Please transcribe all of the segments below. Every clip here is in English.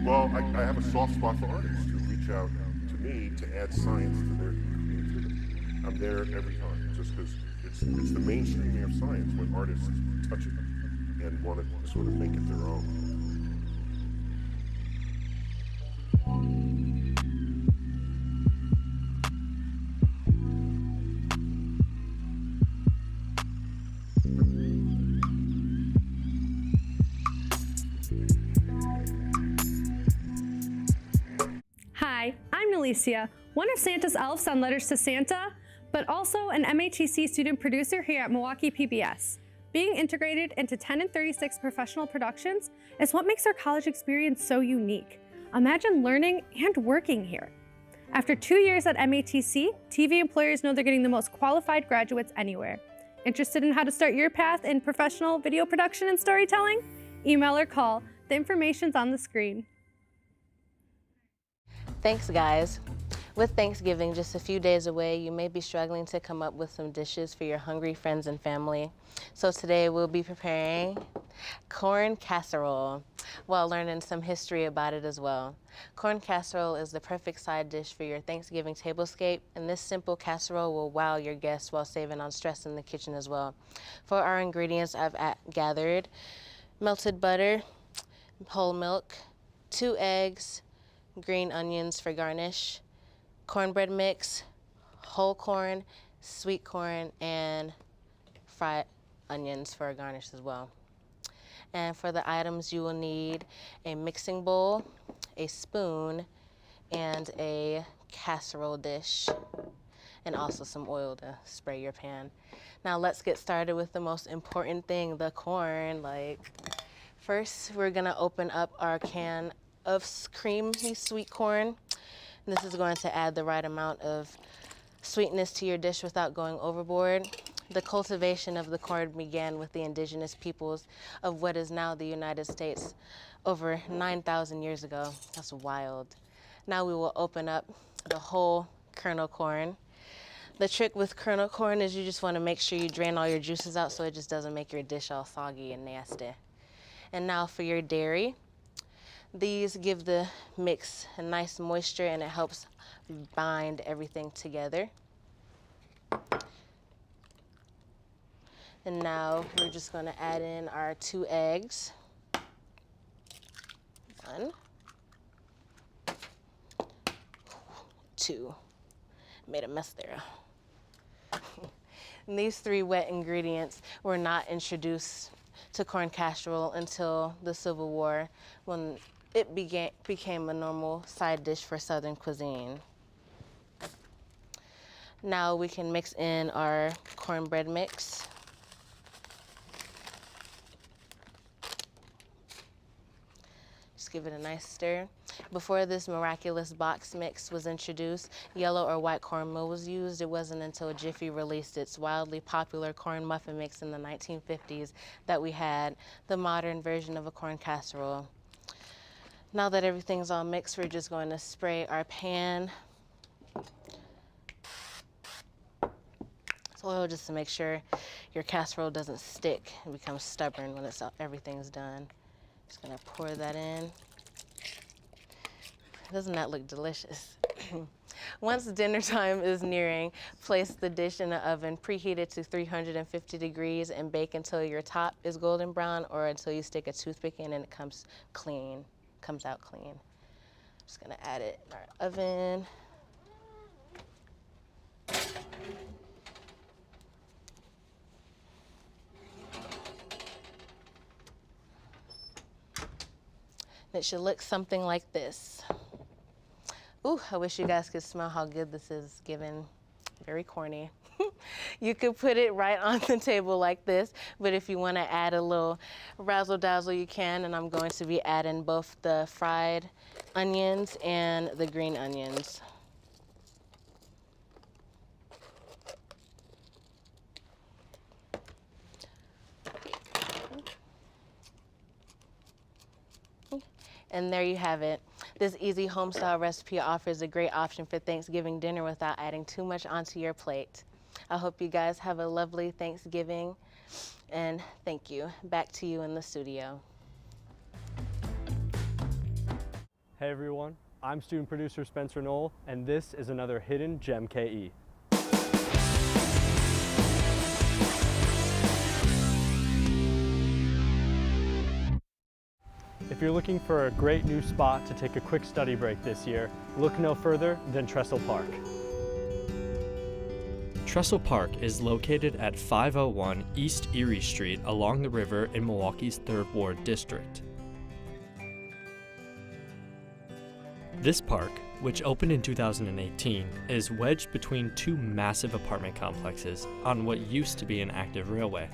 Well, I have a soft spot for artists who reach out to me to add science to their creativity. I'm there every time, just because it's the mainstreaming of science when artists touch it and want to sort of make it their own. Hi, I'm Alicia, one of Santa's elves on Letters to Santa, but also an MATC student producer here at Milwaukee PBS. Being integrated into 10 and 36 professional productions is what makes our college experience so unique. Imagine learning and working here. After 2 years at MATC, TV employers know they're getting the most qualified graduates anywhere. Interested in how to start your path in professional video production and storytelling? Email or call. The information's on the screen. Thanks, guys. With Thanksgiving just a few days away, you may be struggling to come up with some dishes for your hungry friends and family. So today we'll be preparing corn casserole while learning some history about it as well. Corn casserole is the perfect side dish for your Thanksgiving tablescape, and this simple casserole will wow your guests while saving on stress in the kitchen as well. For our ingredients, I've gathered melted butter, whole milk, 2 eggs, green onions for garnish, cornbread mix, whole corn, sweet corn, and fried onions for a garnish as well. And for the items, you will need a mixing bowl, a spoon, and a casserole dish, and also some oil to spray your pan. Now let's get started with the most important thing, the corn. First, we're gonna open up our can of creamy sweet corn. This is going to add the right amount of sweetness to your dish without going overboard. The cultivation of the corn began with the indigenous peoples of what is now the United States over 9,000 years ago. That's wild. Now we will open up the whole kernel corn. The trick with kernel corn is you just want to make sure you drain all your juices out so it just doesn't make your dish all soggy and nasty. And now for your dairy. These give the mix a nice moisture and it helps bind everything together. And now we're just going to add in our 2 eggs. 1, 2. Made a mess there. And these 3 wet ingredients were not introduced to corn casserole until the Civil War, when it became a normal side dish for Southern cuisine. Now we can mix in our cornbread mix. Just give it a nice stir. Before this miraculous box mix was introduced, yellow or white corn meal was used. It wasn't until Jiffy released its wildly popular corn muffin mix in the 1950s that we had the modern version of a corn casserole. Now that everything's all mixed, we're just going to spray our pan with oil just to make sure your casserole doesn't stick and become stubborn when everything's done. Just gonna pour that in. Doesn't that look delicious? Once dinner time is nearing, place the dish in the oven, preheated to 350 degrees, and bake until your top is golden brown or until you stick a toothpick in and it comes out clean. Just gonna add it in our oven. It should look something like this. Ooh, I wish you guys could smell how good this is given. Very corny. You could put it right on the table like this, but if you want to add a little razzle dazzle, you can, and I'm going to be adding both the fried onions and the green onions. And there you have it. This easy home-style recipe offers a great option for Thanksgiving dinner without adding too much onto your plate. I hope you guys have a lovely Thanksgiving, and thank you. Back to you in the studio. Hey everyone, I'm student producer Spencer Knoll, and this is another Hidden Gem KE. If you're looking for a great new spot to take a quick study break this year, look no further than Trestle Park. Trestle Park is located at 501 East Erie Street along the river in Milwaukee's 3rd Ward District. This park, which opened in 2018, is wedged between 2 massive apartment complexes on what used to be an active railway.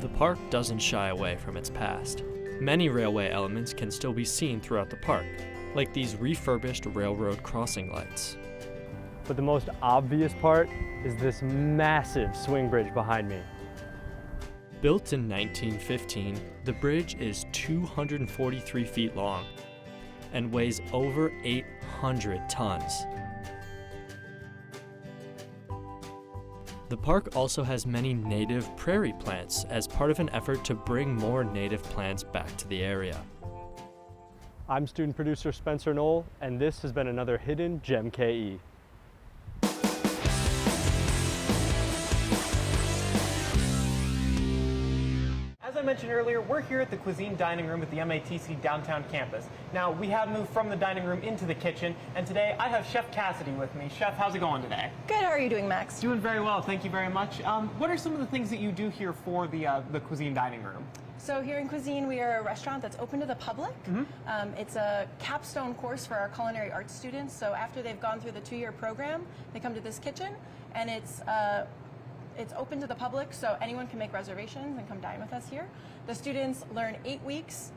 The park doesn't shy away from its past. Many railway elements can still be seen throughout the park, like these refurbished railroad crossing lights. But the most obvious part is this massive swing bridge behind me. Built in 1915, the bridge is 243 feet long and weighs over 800 tons. The park also has many native prairie plants as part of an effort to bring more native plants back to the area. I'm student producer Spencer Knoll, and this has been another Hidden Gem KE. mentioned earlier, we're here at the Cuisine Dining Room at the MATC downtown campus. Now, we have moved from the dining room into the kitchen, and today I have Chef Cassidy with me. Chef, how's it going today? Good, how are you doing, Max? Doing very well, thank you very much. What are some of the things that you do here for the Cuisine Dining Room? So here in Cuisine, we are a restaurant that's open to the public. It's a capstone course for our culinary arts students. So after they've gone through the 2-year program, they come to this kitchen, and it's open to the public, so anyone can make reservations and come dine with us here. The students learn 8 weeks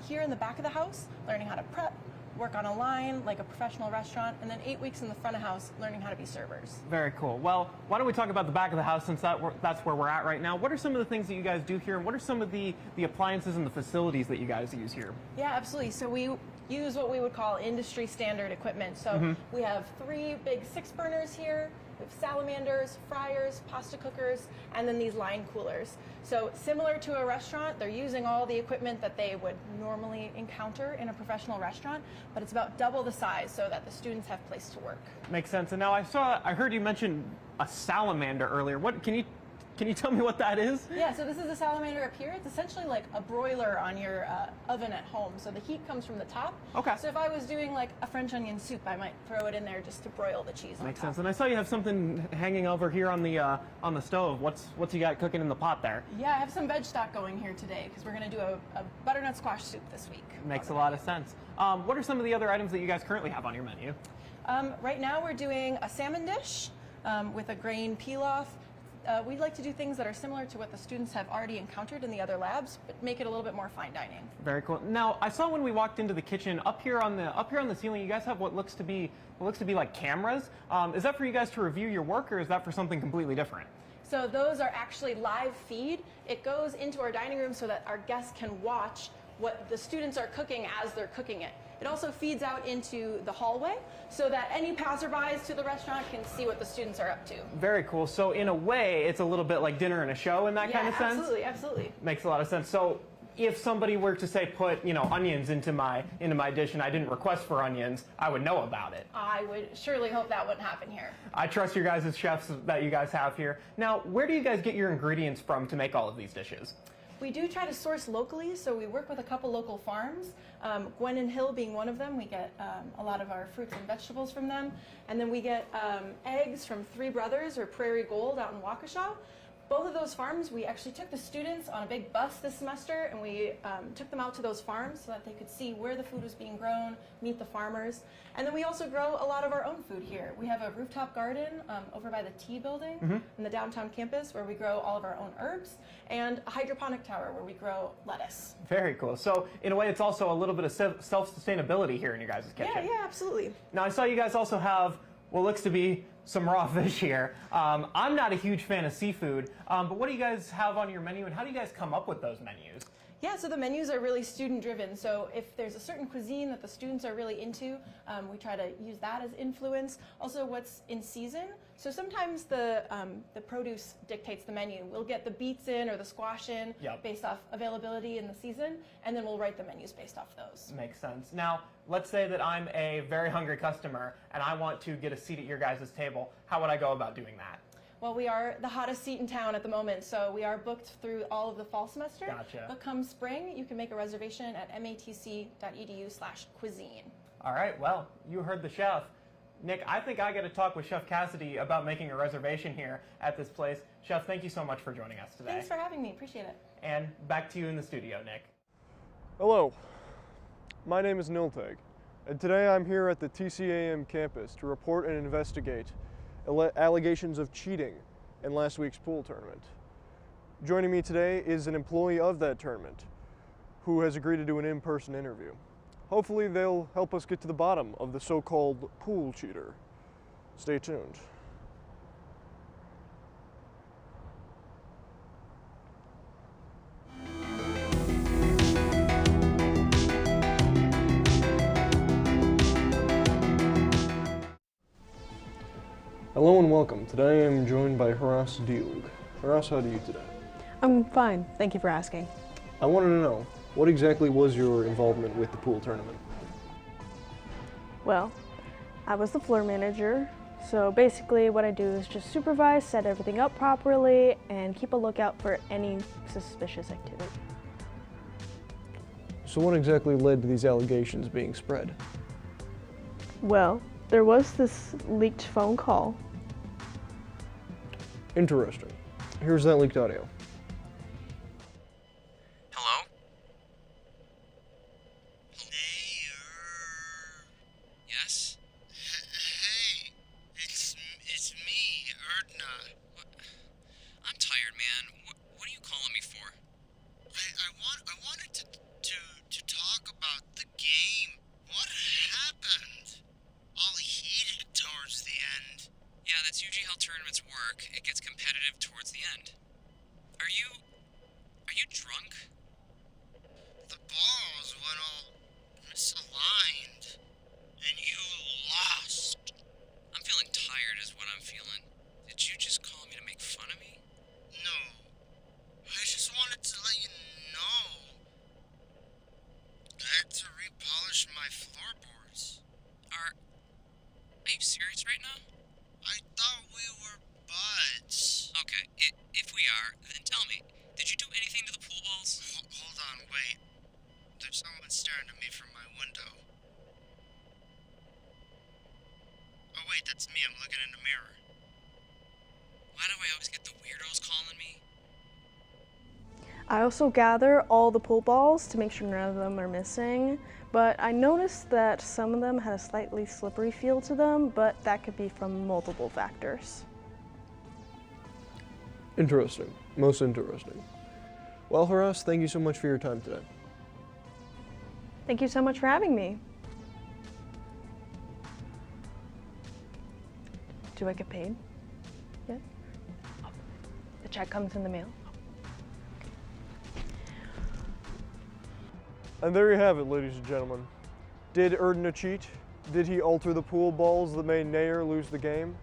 here in the back of the house, learning how to prep, work on a line like a professional restaurant, and then 8 weeks in the front of house learning how to be servers. Very cool. Well, why don't we talk about the back of the house, since that's where we're at right now. What are some of the things that you guys do here, and what are some of the appliances and the facilities that you guys use here? Yeah, absolutely. So we use what we would call industry standard equipment. So we have 3 big 6 burners here. We have salamanders, fryers, pasta cookers, and then these line coolers. So similar to a restaurant, they're using all the equipment that they would normally encounter in a professional restaurant, but it's about double the size so that the students have place to work. Makes sense. And now I heard you mention a salamander earlier. What can you tell me what that is? Yeah, so this is a salamander up here. It's essentially like a broiler on your oven at home. So the heat comes from the top. Okay. So if I was doing like a French onion soup, I might throw it in there just to broil the cheese on Makes top. sense. And I saw you have something hanging over here on the stove. What's you got cooking in the pot there? Yeah, I have some veg stock going here today because we're going to do a butternut squash soup this week. Makes a lot of sense. What are some of the other items that you guys currently have on your menu? Right now we're doing a salmon dish with a grain pilaf. We like to do things that are similar to what the students have already encountered in the other labs, but make it a little bit more fine dining. Very cool. Now, I saw when we walked into the kitchen, up here on the ceiling, you guys have what looks to be like cameras. Is that for you guys to review your work, or is that for something completely different? So those are actually live feed. It goes into our dining room so that our guests can watch what the students are cooking as they're cooking it. It also feeds out into the hallway so that any passerbys to the restaurant can see what the students are up to. Very cool. So in a way, it's a little bit like dinner and a show in that kind of sense? Absolutely, absolutely. Makes a lot of sense. So if somebody were to say put, onions into my dish and I didn't request for onions, I would know about it. I would surely hope that wouldn't happen here. I trust your guys as chefs that you guys have here. Now, where do you guys get your ingredients from to make all of these dishes? We do try to source locally, so we work with a couple local farms. Gwen and Hill being one of them. We get a lot of our fruits and vegetables from them. And then we get eggs from Three Brothers or Prairie Gold out in Waukesha. Both of those farms, we actually took the students on a big bus this semester, and we took them out to those farms so that they could see where the food was being grown, meet the farmers. And then we also grow a lot of our own food here. We have a rooftop garden over by the T building in the downtown campus where we grow all of our own herbs, and a hydroponic tower where we grow lettuce. Very cool. So in a way, it's also a little bit of self-sustainability here in your guys' kitchen. Yeah, absolutely. Now, I saw you guys also have what looks to be some raw fish here. I'm not a huge fan of seafood, but what do you guys have on your menu, and how do you guys come up with those menus? Yeah, so the menus are really student-driven. So if there's a certain cuisine that the students are really into, we try to use that as influence. Also, what's in season. So sometimes the produce dictates the menu. We'll get the beets in or the squash in based off availability in the season, and then we'll write the menus based off those. Makes sense. Now, let's say that I'm a very hungry customer and I want to get a seat at your guys' table. How would I go about doing that? Well, we are the hottest seat in town at the moment, so we are booked through all of the fall semester. Gotcha. But come spring, you can make a reservation at matc.edu/cuisine. All right, well, you heard the chef. Nick, I think I got to talk with Chef Cassidy about making a reservation here at this place. Chef, thank you so much for joining us today. Thanks for having me. Appreciate it. And back to you in the studio, Nick. Hello, my name is Niltag, and today I'm here at the TCAM campus to report and investigate allegations of cheating in last week's pool tournament. Joining me today is an employee of that tournament who has agreed to do an in-person interview. Hopefully they'll help us get to the bottom of the so-called pool cheater. Stay tuned. Hello and welcome. Today I am joined by Haras Diog. Haras, how do you today? I'm fine. Thank you for asking. I wanted to know, what exactly was your involvement with the pool tournament? Well, I was the floor manager, so basically what I do is just supervise, set everything up properly, and keep a lookout for any suspicious activity. So what exactly led to these allegations being spread? Well, there was this leaked phone call. Interesting. Here's that leaked audio. Hello? Yes? Hey, it's me, Erdna. I'm tired, man. What are you calling me for? I wanted to talk about the game. What happened? All heated towards the end. Yeah, that's usually how tournaments work. It gets competitive towards the end. Are you drunk? The balls went all misaligned, and you lost. I'm feeling tired is what I'm feeling. Did you just call me to make fun of me? No. I just wanted to let you know. I had to repolish my floorboards. Are you serious right now? I thought we were buds. Okay, if we are, then tell me, did you do anything to the pool balls? Hold on, wait. There's someone staring at me from my window. Oh wait, that's me. I'm looking in the mirror. Why do I always get the weirdos calling me? I also gather all the pool balls to make sure none of them are missing, but I noticed that some of them had a slightly slippery feel to them, but that could be from multiple factors. Interesting. Most interesting. Well, Haras, thank you so much for your time today. Thank you so much for having me. Do I get paid yet? Oh, the check comes in the mail. And there you have it, ladies and gentlemen. Did Erdna cheat? Did he alter the pool balls that made Nair lose the game?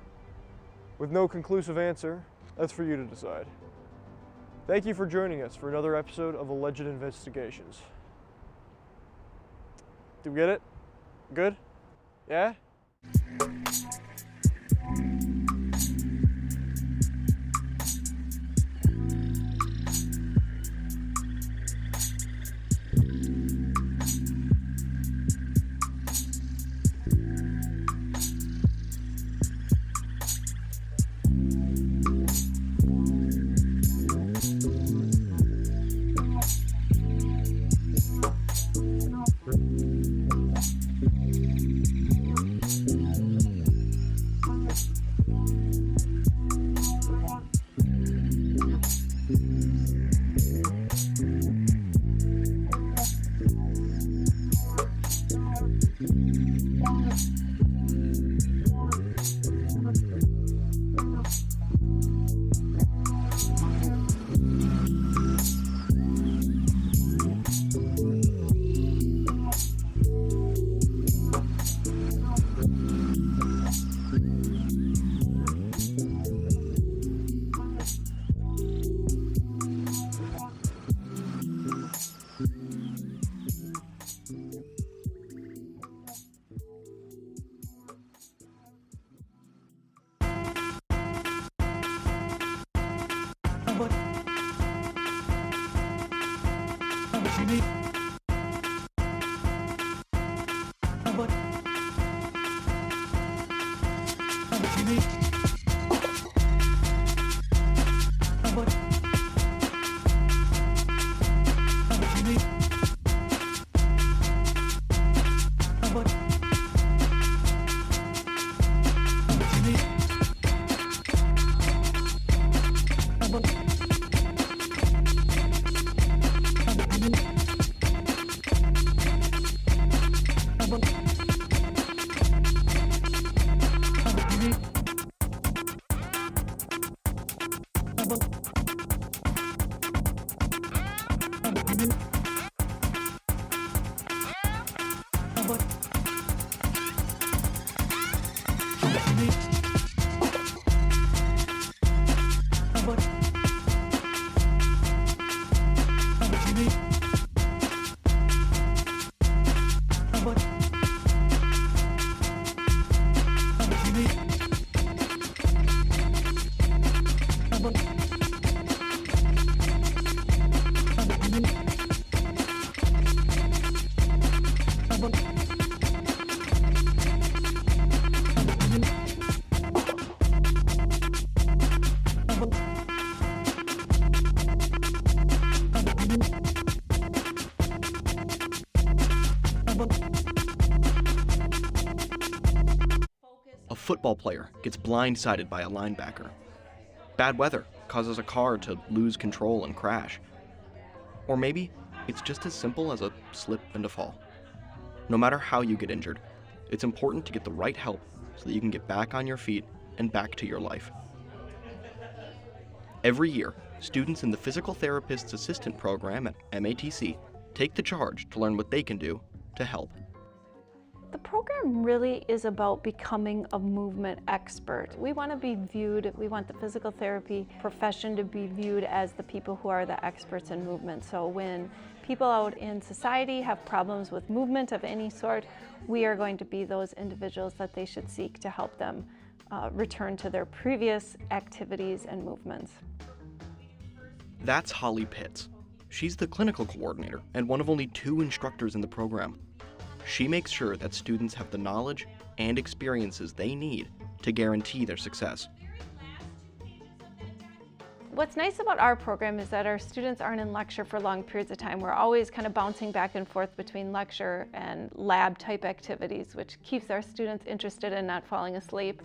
With no conclusive answer, that's for you to decide. Thank you for joining us for another episode of Alleged Investigations. Did we get it? Good? Yeah? a football player gets blindsided by a linebacker. Bad weather causes a car to lose control and crash. Or maybe it's just as simple as a slip and a fall. No matter how you get injured, it's important to get the right help so that you can get back on your feet and back to your life. Every year, students in the Physical Therapist's Assistant Program at MATC take the charge to learn what they can do to help. The program really is about becoming a movement expert. We want to be viewed, we want the physical therapy profession to be viewed as the people who are the experts in movement. So when people out in society have problems with movement of any sort, we are going to be those individuals that they should seek to help them return to their previous activities and movements. That's Holly Pitts. She's the clinical coordinator and one of only 2 instructors in the program. She makes sure that students have the knowledge and experiences they need to guarantee their success. What's nice about our program is that our students aren't in lecture for long periods of time. We're always kind of bouncing back and forth between lecture and lab type activities, which keeps our students interested and not falling asleep.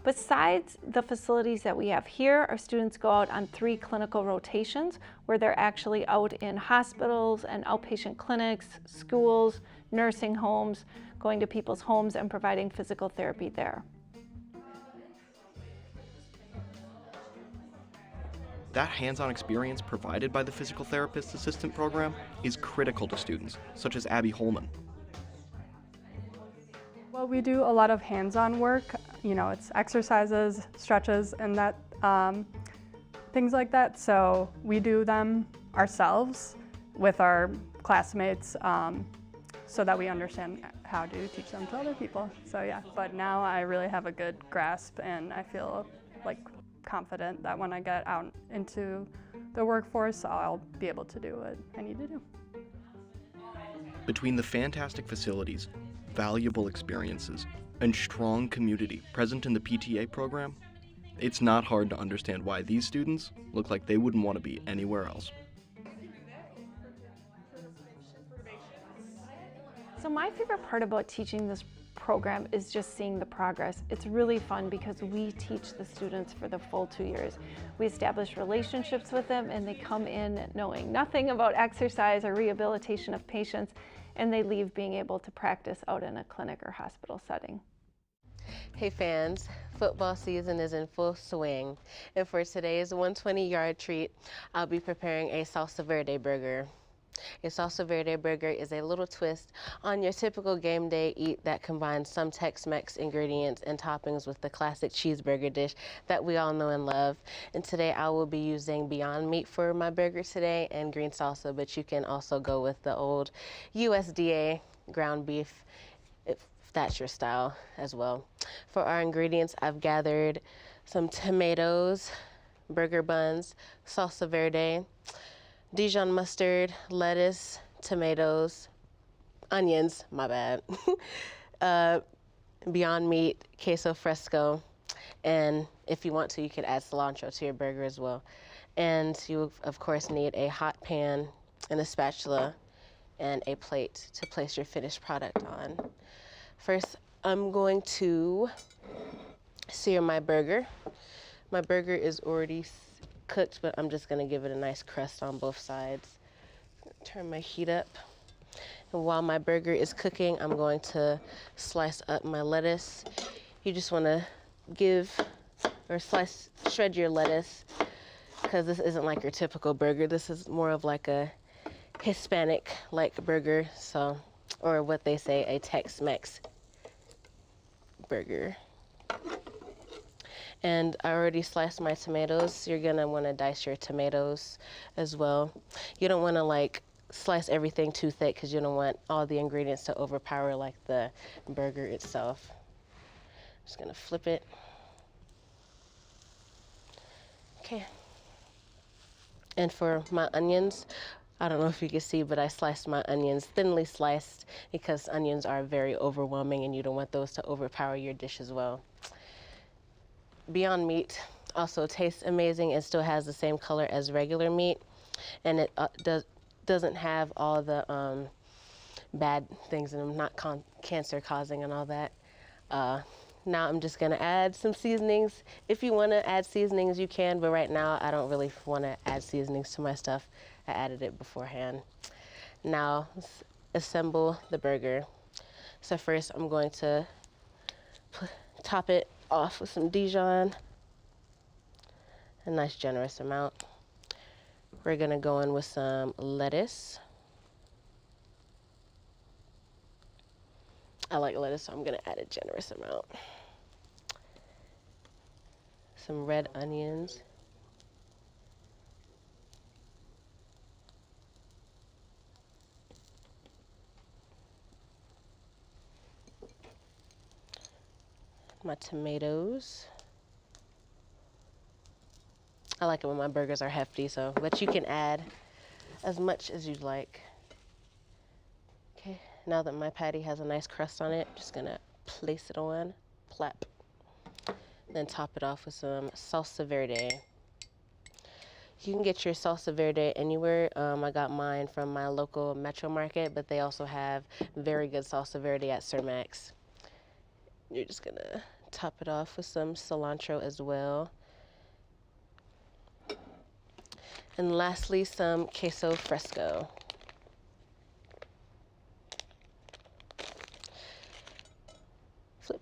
Besides the facilities that we have here, our students go out on 3 clinical rotations where they're actually out in hospitals and outpatient clinics, schools, nursing homes, going to people's homes and providing physical therapy there. That hands-on experience provided by the Physical Therapist Assistant Program is critical to students, such as Abby Holman. Well, we do a lot of hands-on work. You know, it's exercises, stretches, and that things like that. So we do them ourselves with our classmates so that we understand how to teach them to other people. So yeah, but now I really have a good grasp and I feel like confident that when I get out into the workforce, I'll be able to do what I need to do. Between the fantastic facilities, valuable experiences, and strong community present in the PTA program, it's not hard to understand why these students look like they wouldn't want to be anywhere else. So my favorite part about teaching this program is just seeing the progress. It's really fun because we teach the students for the full 2 years. We establish relationships with them and they come in knowing nothing about exercise or rehabilitation of patients, and they leave being able to practice out in a clinic or hospital setting. Hey fans, football season is in full swing, and for today's 120-yard treat, I'll be preparing a salsa verde burger. A salsa verde burger is a little twist on your typical game day eat that combines some Tex-Mex ingredients and toppings with the classic cheeseburger dish that we all know and love. And today I will be using Beyond Meat for my burger today and green salsa, but you can also go with the old USDA ground beef if that's your style as well. For our ingredients, I've gathered some tomatoes, burger buns, salsa verde, Dijon mustard, lettuce, tomatoes, onions, my bad, Beyond Meat, queso fresco, and if you want to, you could add cilantro to your burger as well. And you, of course, need a hot pan and a spatula and a plate to place your finished product on. First, I'm going to sear my burger. My burger is already cooked, but I'm just gonna give it a nice crust on both sides. Turn my heat up. And while my burger is cooking, I'm going to slice up my lettuce. You just wanna shred your lettuce, because this isn't like your typical burger. This is more of like a Hispanic-like burger, so, or what they say, a Tex-Mex burger. And I already sliced my tomatoes. You're gonna wanna dice your tomatoes as well. You don't wanna like slice everything too thick because you don't want all the ingredients to overpower like the burger itself. Just gonna flip it. Okay. And for my onions, I don't know if you can see, but I sliced my onions thinly sliced because onions are very overwhelming and you don't want those to overpower your dish as well. Beyond Meat also tastes amazing and still has the same color as regular meat, and it doesn't have all the bad things in them, not cancer causing and all that. Now I'm just gonna add some seasonings. If you wanna add seasonings, you can, but right now I don't really wanna add seasonings to my stuff. I added it beforehand. Now let's assemble the burger. So first I'm going to top it off with some Dijon, a nice generous amount. We're gonna go in with some lettuce. I like lettuce, so I'm gonna add a generous amount. Some red onions. My tomatoes. I like it when my burgers are hefty, but you can add as much as you'd like. Okay, now that my patty has a nice crust on it, just gonna place it on, plap. Then top it off with some salsa verde. You can get your salsa verde anywhere. I got mine from my local Metro Market, but they also have very good salsa verde at Sir Max. You're just gonna top it off with some cilantro as well. And lastly, some queso fresco. Flip.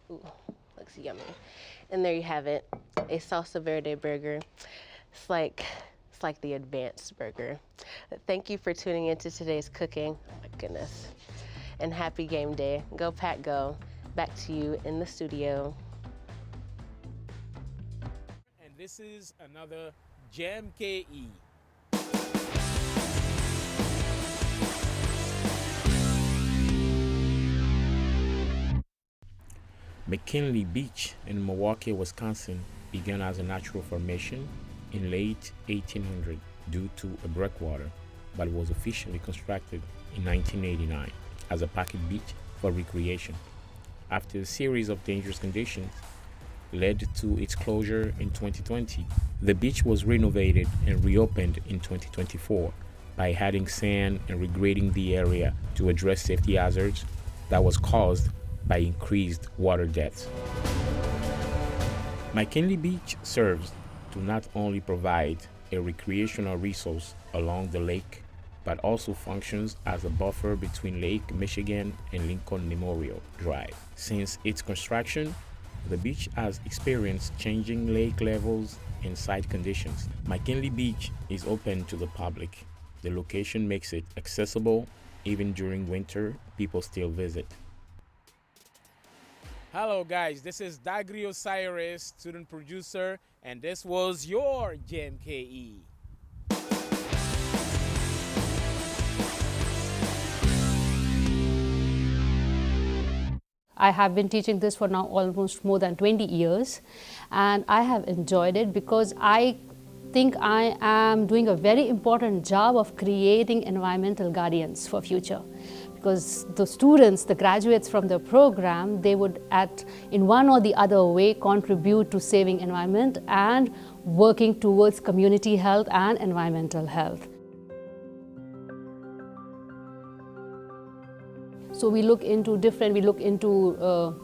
Ooh, looks yummy. And there you have it, a salsa verde burger. It's like the advanced burger. Thank you for tuning into today's cooking. Oh my goodness. And happy game day. Go Pack Go. Back to you in the studio. And this is another Jam KE. McKinley Beach in Milwaukee, Wisconsin began as a natural formation in late 1800 due to a breakwater, but was officially constructed in 1989 as a pocket beach for recreation. After a series of dangerous conditions led to its closure in 2020, the beach was renovated and reopened in 2024 by adding sand and regrading the area to address safety hazards that was caused by increased water depths. McKinley Beach serves to not only provide a recreational resource along the lake, but also functions as a buffer between Lake Michigan and Lincoln Memorial Drive. Since its construction, the beach has experienced changing lake levels and site conditions. McKinley Beach is open to the public. The location makes it accessible. Even during winter, people still visit. Hello guys, this is Dagri Osiris, student producer, and this was your JMKE. I have been teaching this for now almost more than 20 years, and I have enjoyed it because I think I am doing a very important job of creating environmental guardians for future. Because the students, the graduates from the program, they would in one or the other way contribute to saving environment and working towards community health and environmental health. So we look into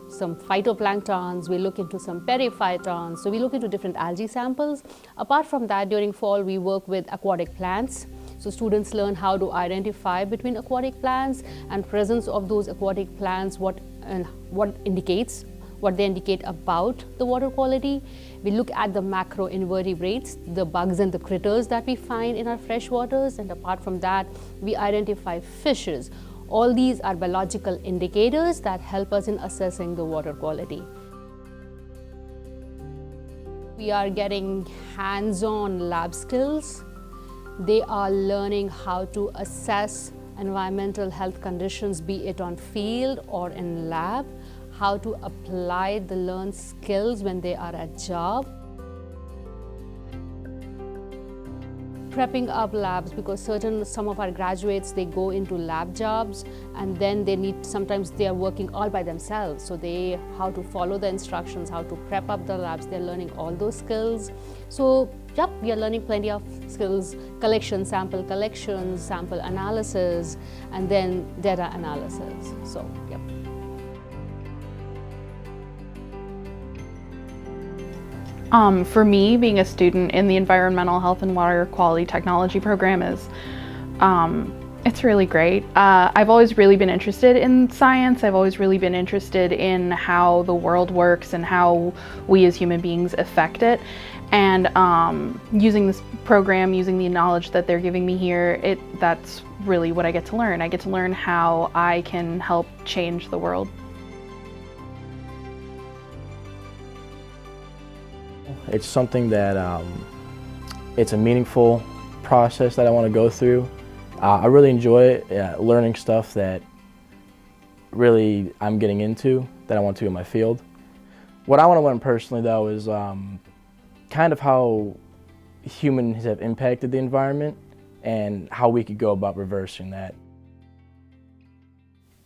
some phytoplanktons, we look into some periphytons, so we look into different algae samples. Apart from that, during fall we work with aquatic plants. So students learn how to identify between aquatic plants and presence of those aquatic plants, what they indicate about the water quality. We look at the macroinvertebrates, the bugs and the critters that we find in our fresh waters, and apart from that, we identify fishes. All these are biological indicators that help us in assessing the water quality. We are getting hands-on lab skills. They are learning how to assess environmental health conditions, be it on field or in lab, how to apply the learned skills when they are at job. prepping up labs, because some of our graduates, they go into lab jobs and then sometimes they are working all by themselves. So how to follow the instructions, how to prep up the labs, they're learning all those skills. So yep, we are learning plenty of skills: sample collection, sample analysis, and then data analysis. So yep. For me, being a student in the Environmental Health and Water Quality Technology program it's really great. I've always really been interested in science. I've always really been interested in how the world works and how we as human beings affect it. And using this program, using the knowledge that they're giving me here, that's really what I get to learn. I get to learn how I can help change the world. It's something that it's a meaningful process that I want to go through. I really enjoy it, learning stuff that really I'm getting into, that I want to in my field. What I want to learn personally though is kind of how humans have impacted the environment and how we could go about reversing that.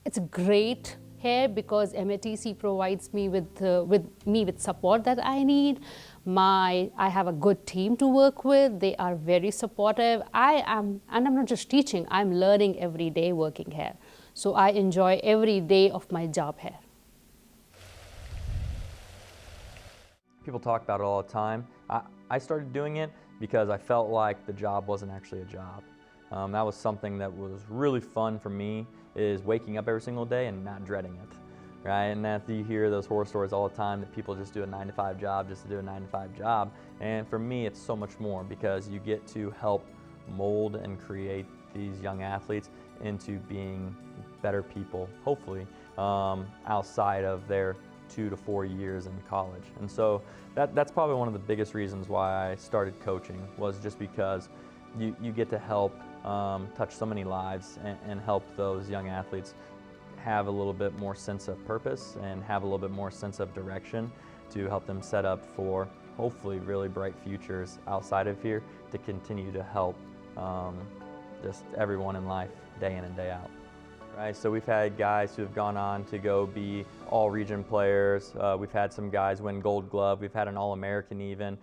It's great here because MATC provides me with support that I need. I have a good team to work with. They are very supportive. And I'm not just teaching, I'm learning every day working here. So I enjoy every day of my job here. People talk about it all the time. I started doing it because I felt like the job wasn't actually a job. That was something that was really fun for me, is waking up every single day and not dreading it, right? And after you hear those horror stories all the time that people just do a 9-to-5 job just to do a 9-to-5 job. And for me, it's so much more because you get to help mold and create these young athletes into being better people, hopefully, outside of their 2 to 4 years in college. And so that's probably one of the biggest reasons why I started coaching, was just because you get to help touch so many lives and help those young athletes have a little bit more sense of purpose and have a little bit more sense of direction to help them set up for hopefully really bright futures outside of here to continue to help just everyone in life day in and day out. Right, so we've had guys who have gone on to go be all-region players. We've had some guys win Gold Glove. We've had an All-American even,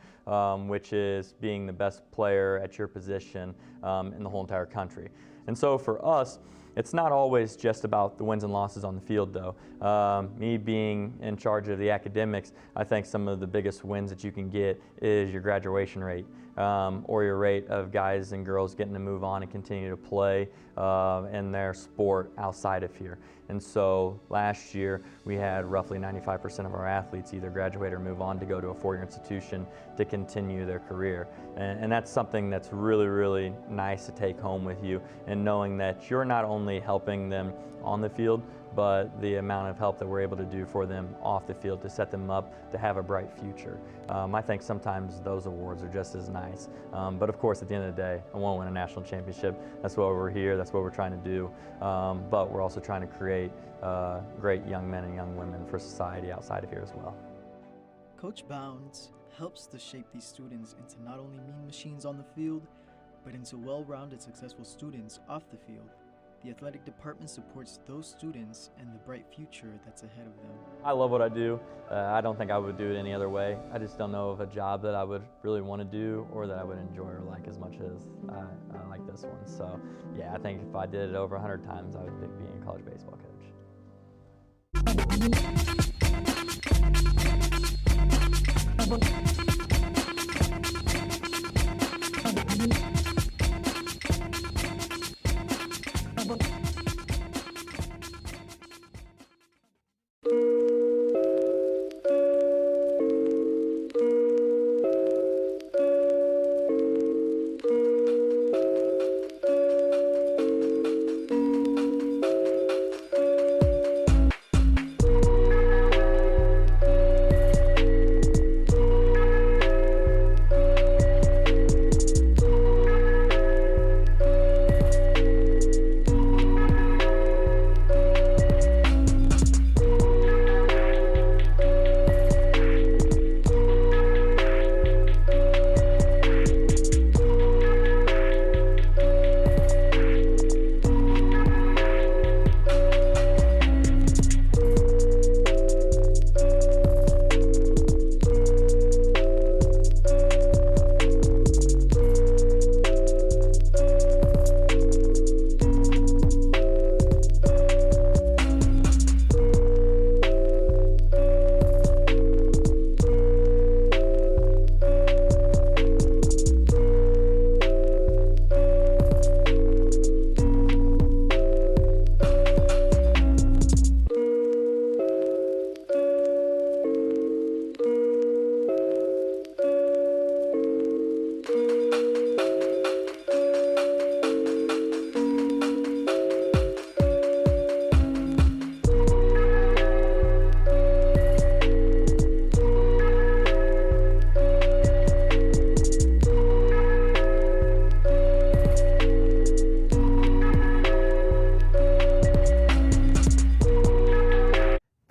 which is being the best player at your position in the whole entire country. And so for us, it's not always just about the wins and losses on the field though. Me being in charge of the academics, I think some of the biggest wins that you can get is your graduation rate. Or your rate of guys and girls getting to move on and continue to play in their sport outside of here. And so last year we had roughly 95% of our athletes either graduate or move on to go to a four-year institution to continue their career. And that's something that's really, really nice to take home with you, and knowing that you're not only helping them on the field, but the amount of help that we're able to do for them off the field to set them up to have a bright future. I think sometimes those awards are just as nice. But of course, at the end of the day, I want to win a national championship. That's why we're here, that's what we're trying to do. But we're also trying to create great young men and young women for society outside of here as well. Coach Bounds helps to shape these students into not only mean machines on the field, but into well-rounded, successful students off the field. The athletic department supports those students and the bright future that's ahead of them. I love what I do. I don't think I would do it any other way. I just don't know of a job that I would really want to do or that I would enjoy or like as much as I like this one. So yeah, I think if I did it over 100 times, I would be being a college baseball coach.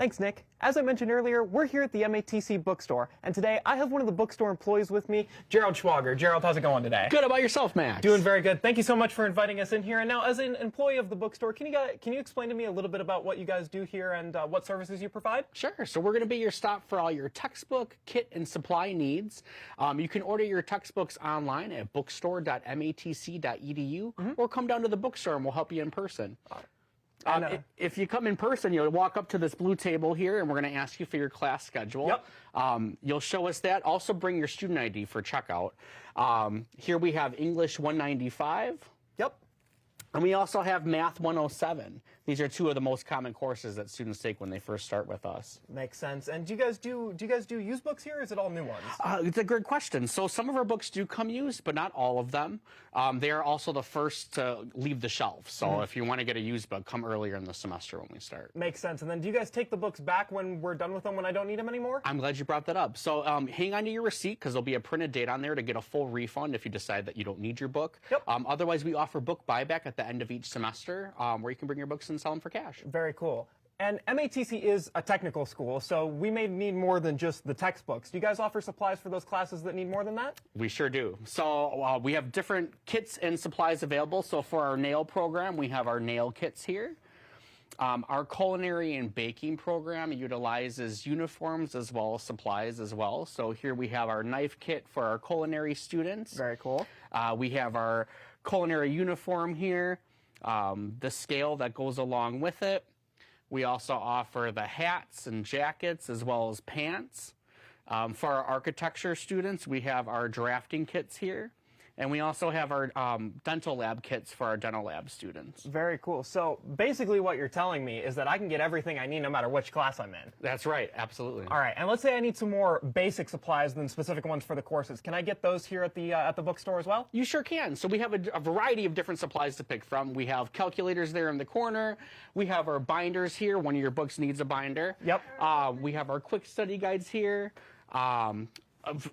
Thanks, Nick. As I mentioned earlier, we're here at the MATC bookstore, and today I have one of the bookstore employees with me, Gerald Schwager. Gerald, how's it going today? Good. About yourself, Max? Doing very good. Thank you so much for inviting us in here. And now, as an employee of the bookstore, can you explain to me a little bit about what you guys do here and what services you provide? Sure. So we're going to be your stop for all your textbook, kit, and supply needs. You can order your textbooks online at bookstore.matc.edu or come down to the bookstore and we'll help you in person. If you come in person, you'll walk up to this blue table here, and we're going to ask you for your class schedule. Yep. You'll show us that. Also bring your student ID for checkout. Here we have English 195. Yep. And we also have Math 107. These are two of the most common courses that students take when they first start with us. Makes sense. And do you guys do used books here, or is it all new ones? It's a good question. So some of our books do come used, but not all of them. They are also the first to leave the shelf. So if you want to get a used book, come earlier in the semester when we start. Makes sense. And then do you guys take the books back when we're done with them, when I don't need them anymore? I'm glad you brought that up. So hang on to your receipt because there'll be a printed date on there to get a full refund if you decide that you don't need your book. Yep. Otherwise, we offer book buyback at the end of each semester where you can bring your books and sell them for cash. Very cool. And MATC is a technical school, so we may need more than just the textbooks. Do you guys offer supplies for those classes that need more than that? We sure do. So we have different kits and supplies available. So for our nail program, we have our nail kits here. Our culinary and baking program utilizes uniforms as well as supplies as well. So here we have our knife kit for our culinary students. Very cool. We have our culinary uniform here, the scale that goes along with it. We also offer the hats and jackets as well as pants. For our architecture students, we have our drafting kits here. And we also have our dental lab kits for our dental lab students. Very cool. So basically what you're telling me is that I can get everything I need no matter which class I'm in. That's right. Absolutely. All right. And let's say I need some more basic supplies than specific ones for the courses. Can I get those here at the bookstore as well? You sure can. So we have a variety of different supplies to pick from. We have calculators there in the corner. We have our binders here. One of your books needs a binder. Yep. We have our quick study guides here.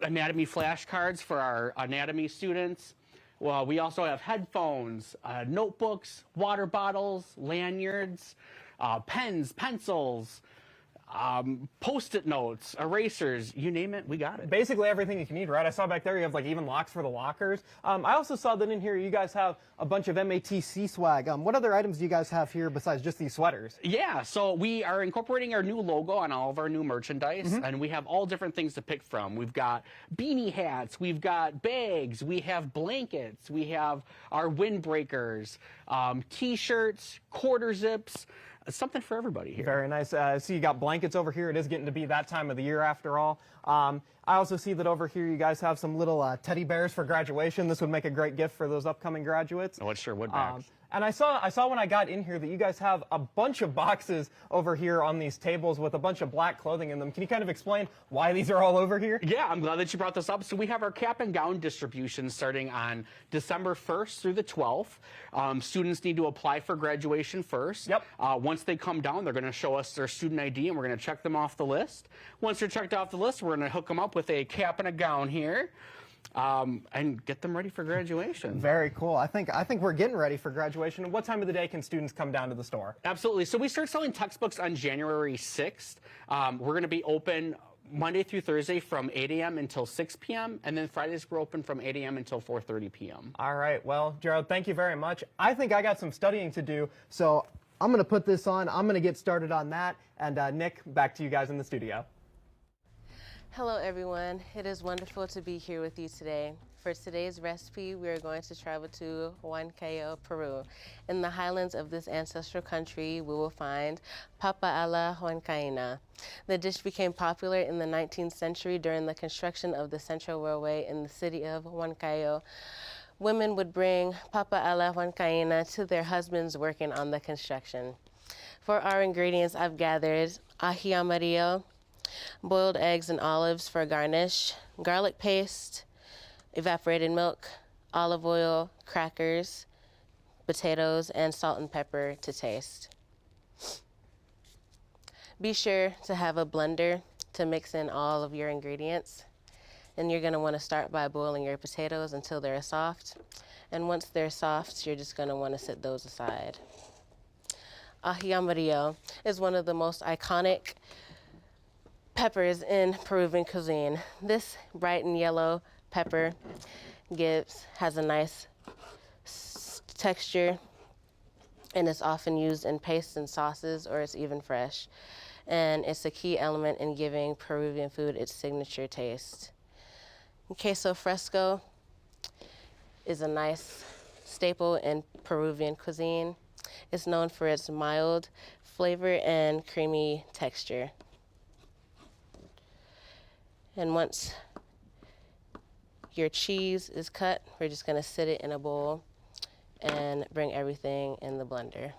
Anatomy flashcards for our anatomy students. Well, we also have headphones, notebooks, water bottles, lanyards, pens, pencils, Post-it notes, erasers, you name it, we got it. Basically everything you can need, right? I saw back there you have like even locks for the lockers. I also saw that in here you guys have a bunch of MATC swag. What other items do you guys have here besides just these sweaters? Yeah, so we are incorporating our new logo on all of our new merchandise, and we have all different things to pick from. We've got beanie hats, we've got bags, we have blankets, we have our windbreakers, t-shirts, quarter zips, something for everybody here. Very nice. I see you got blankets over here. It is getting to be that time of the year after all. I also see that over here you guys have some little teddy bears for graduation. This would make a great gift for those upcoming graduates. Oh, it sure would, Max. And I saw when I got in here that you guys have a bunch of boxes over here on these tables with a bunch of black clothing in them. Can you kind of explain why these are all over here? Yeah, I'm glad that you brought this up. So we have our cap and gown distribution starting on December 1st through the 12th. Students need to apply for graduation first. Yep. Once they come down, they're going to show us their student ID and we're going to check them off the list. Once they're checked off the list, we're going to hook them up with a cap and a gown here. And get them ready for graduation. Very cool. I think we're getting ready for graduation. What time of the day can students come down to the store? Absolutely. So we start selling textbooks on January 6th. We're going to be open Monday through Thursday from 8 a.m. until 6 p.m. And then Fridays we're open from 8 a.m. until 4:30 p.m. All right. Well, Gerald, thank you very much. I think I got some studying to do, so I'm going to put this on. I'm going to get started on that. And Nick, back to you guys in the studio. Hello everyone, it is wonderful to be here with you today. For today's recipe, we are going to travel to Huancayo, Peru. In the highlands of this ancestral country, we will find papa a la huancaína. The dish became popular in the 19th century during the construction of the Central Railway in the city of Huancayo. Women would bring papa a la huancaína to their husbands working on the construction. For our ingredients, I've gathered ají amarillo, boiled eggs and olives for a garnish, garlic paste, evaporated milk, olive oil, crackers, potatoes, and salt and pepper to taste. Be sure to have a blender to mix in all of your ingredients. And you're going to want to start by boiling your potatoes until they're soft. And once they're soft, you're just going to want to set those aside. ají amarillo is one of the most iconic peppers in Peruvian cuisine. This bright and yellow pepper has a nice texture, and it's often used in pastes and sauces, or it's even fresh. And it's a key element in giving Peruvian food its signature taste. Queso fresco is a nice staple in Peruvian cuisine. It's known for its mild flavor and creamy texture. And once your cheese is cut, we're just gonna sit it in a bowl and bring everything in the blender.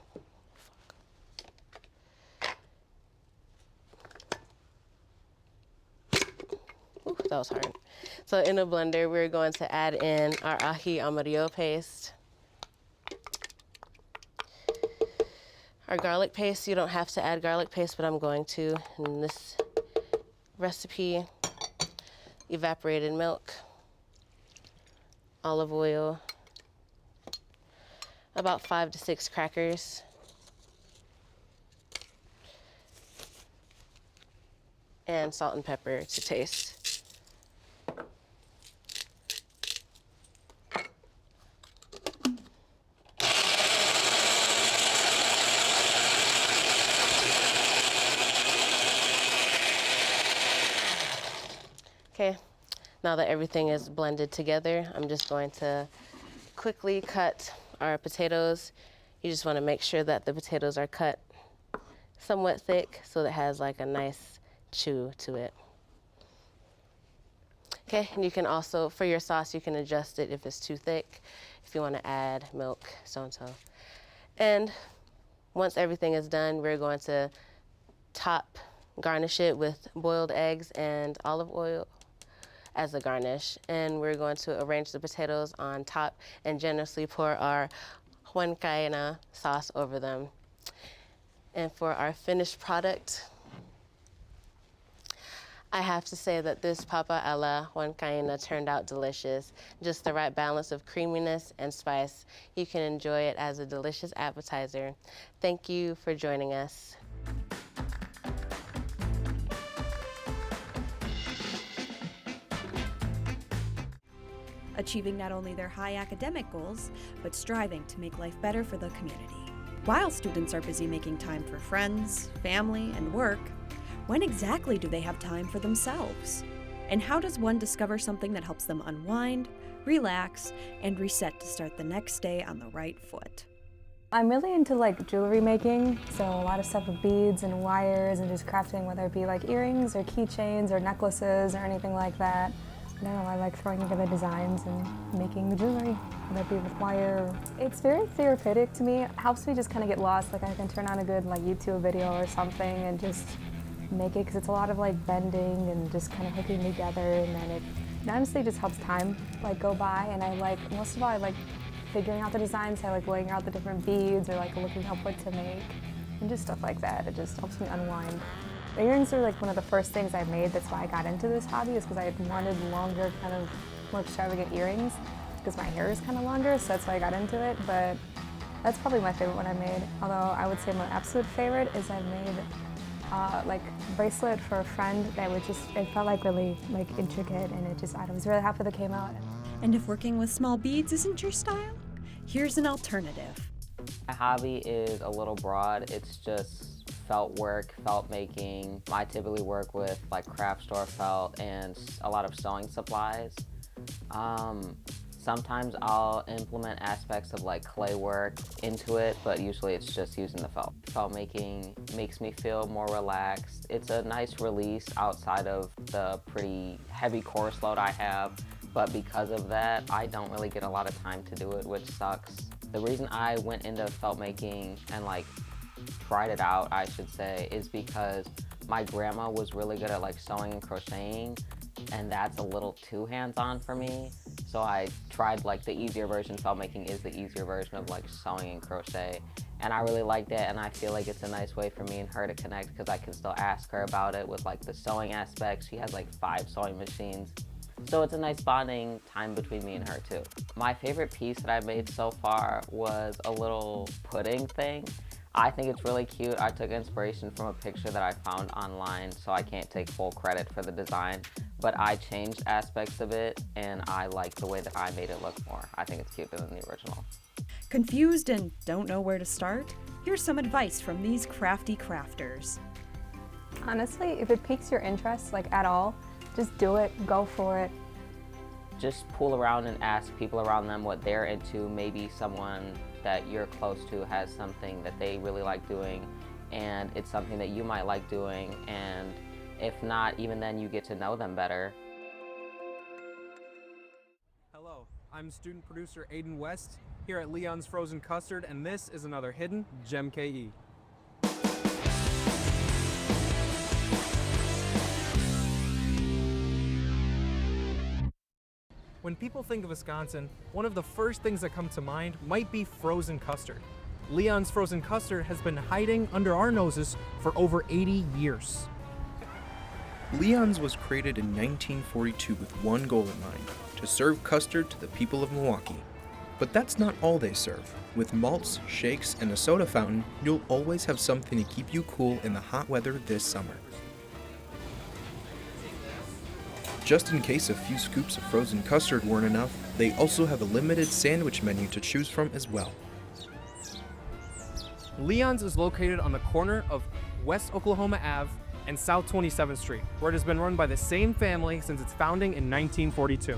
Ooh, that was hard. So in a blender, we're going to add in our ají amarillo paste. Our garlic paste, you don't have to add garlic paste, but I'm going to in this recipe. Evaporated milk, olive oil, about 5 to 6 crackers, and salt and pepper to taste. Okay, now that everything is blended together, I'm just going to quickly cut our potatoes. You just want to make sure that the potatoes are cut somewhat thick so that it has like a nice chew to it. Okay, and you can also, for your sauce, you can adjust it if it's too thick, if you want to add milk, so-and-so. And once everything is done, we're going to garnish it with boiled eggs and olive oil as a garnish. And we're going to arrange the potatoes on top and generously pour our huancaína sauce over them. And for our finished product, I have to say that this papa a la huancaína turned out delicious. Just the right balance of creaminess and spice. You can enjoy it as a delicious appetizer. Thank you for joining us. Achieving not only their high academic goals, but striving to make life better for the community. While students are busy making time for friends, family, and work, when exactly do they have time for themselves? And how does one discover something that helps them unwind, relax, and reset to start the next day on the right foot? I'm really into like jewelry making, so a lot of stuff with beads and wires and just crafting, whether it be like earrings or keychains or necklaces or anything like that. I don't know, I like throwing together designs and making the jewelry, whether it be with wire. It's very therapeutic to me. It helps me just kind of get lost. Like I can turn on a good like YouTube video or something and just make it, because it's a lot of like bending and just kind of hooking together, and then it honestly just helps time like go by. And I like, most of all, I like figuring out the designs. I like laying out the different beads or like looking up what to make and just stuff like that. It just helps me unwind. The earrings are like one of the first things I made. That's why I got into this hobby, is because I had wanted longer, kind of more extravagant earrings, because my hair is kind of longer, so that's why I got into it. But that's probably my favorite one I made. Although I would say my absolute favorite is I made like a bracelet for a friend that would just, it felt like really like intricate, and it just, I was really happy that it came out. And if working with small beads isn't your style, here's an alternative. My hobby is a little broad. It's just felt work, felt making. I typically work with like craft store felt and a lot of sewing supplies. Sometimes I'll implement aspects of like clay work into it, but usually it's just using the felt. Felt making makes me feel more relaxed. It's a nice release outside of the pretty heavy course load I have, but because of that, I don't really get a lot of time to do it, which sucks. The reason I went into felt making and like tried it out, I should say, is because my grandma was really good at like sewing and crocheting, and that's a little too hands-on for me. So I tried like the easier version. Felt making is the easier version of like sewing and crochet, and I really liked it, and I feel like it's a nice way for me and her to connect, because I can still ask her about it with like the sewing aspects. She has like 5 sewing machines. So it's a nice bonding time between me and her too. My favorite piece that I've made so far was a little pudding thing. I think it's really cute. I took inspiration from a picture that I found online, so I can't take full credit for the design, but I changed aspects of it, and I like the way that I made it look more. I think it's cuter than the original. Confused and don't know where to start? Here's some advice from these crafty crafters. Honestly, if it piques your interest, like at all, just do it, go for it. Just pull around and ask people around them what they're into. Maybe someone that you're close to has something that they really like doing, and it's something that you might like doing, and if not, even then you get to know them better. Hello, I'm student producer Aiden West here at Leon's Frozen Custard, and this is another hidden Gem KE. When people think of Wisconsin, one of the first things that come to mind might be frozen custard. Leon's Frozen Custard has been hiding under our noses for over 80 years. Leon's was created in 1942 with one goal in mind, to serve custard to the people of Milwaukee. But that's not all they serve. With malts, shakes, and a soda fountain, you'll always have something to keep you cool in the hot weather this summer. Just in case a few scoops of frozen custard weren't enough, they also have a limited sandwich menu to choose from as well. Leon's is located on the corner of West Oklahoma Ave and South 27th Street, where it has been run by the same family since its founding in 1942.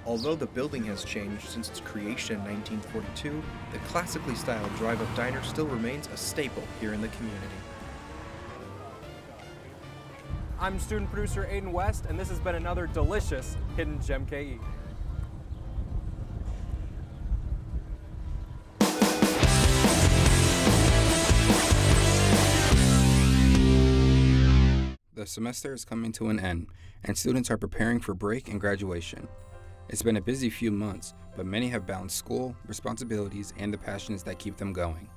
Although the building has changed since its creation in 1942, the classically styled drive-up diner still remains a staple here in the community. I'm student producer Aiden West, and this has been another delicious Hidden Gem KE. The semester is coming to an end, and students are preparing for break and graduation. It's been a busy few months, but many have balanced school, responsibilities, and the passions that keep them going.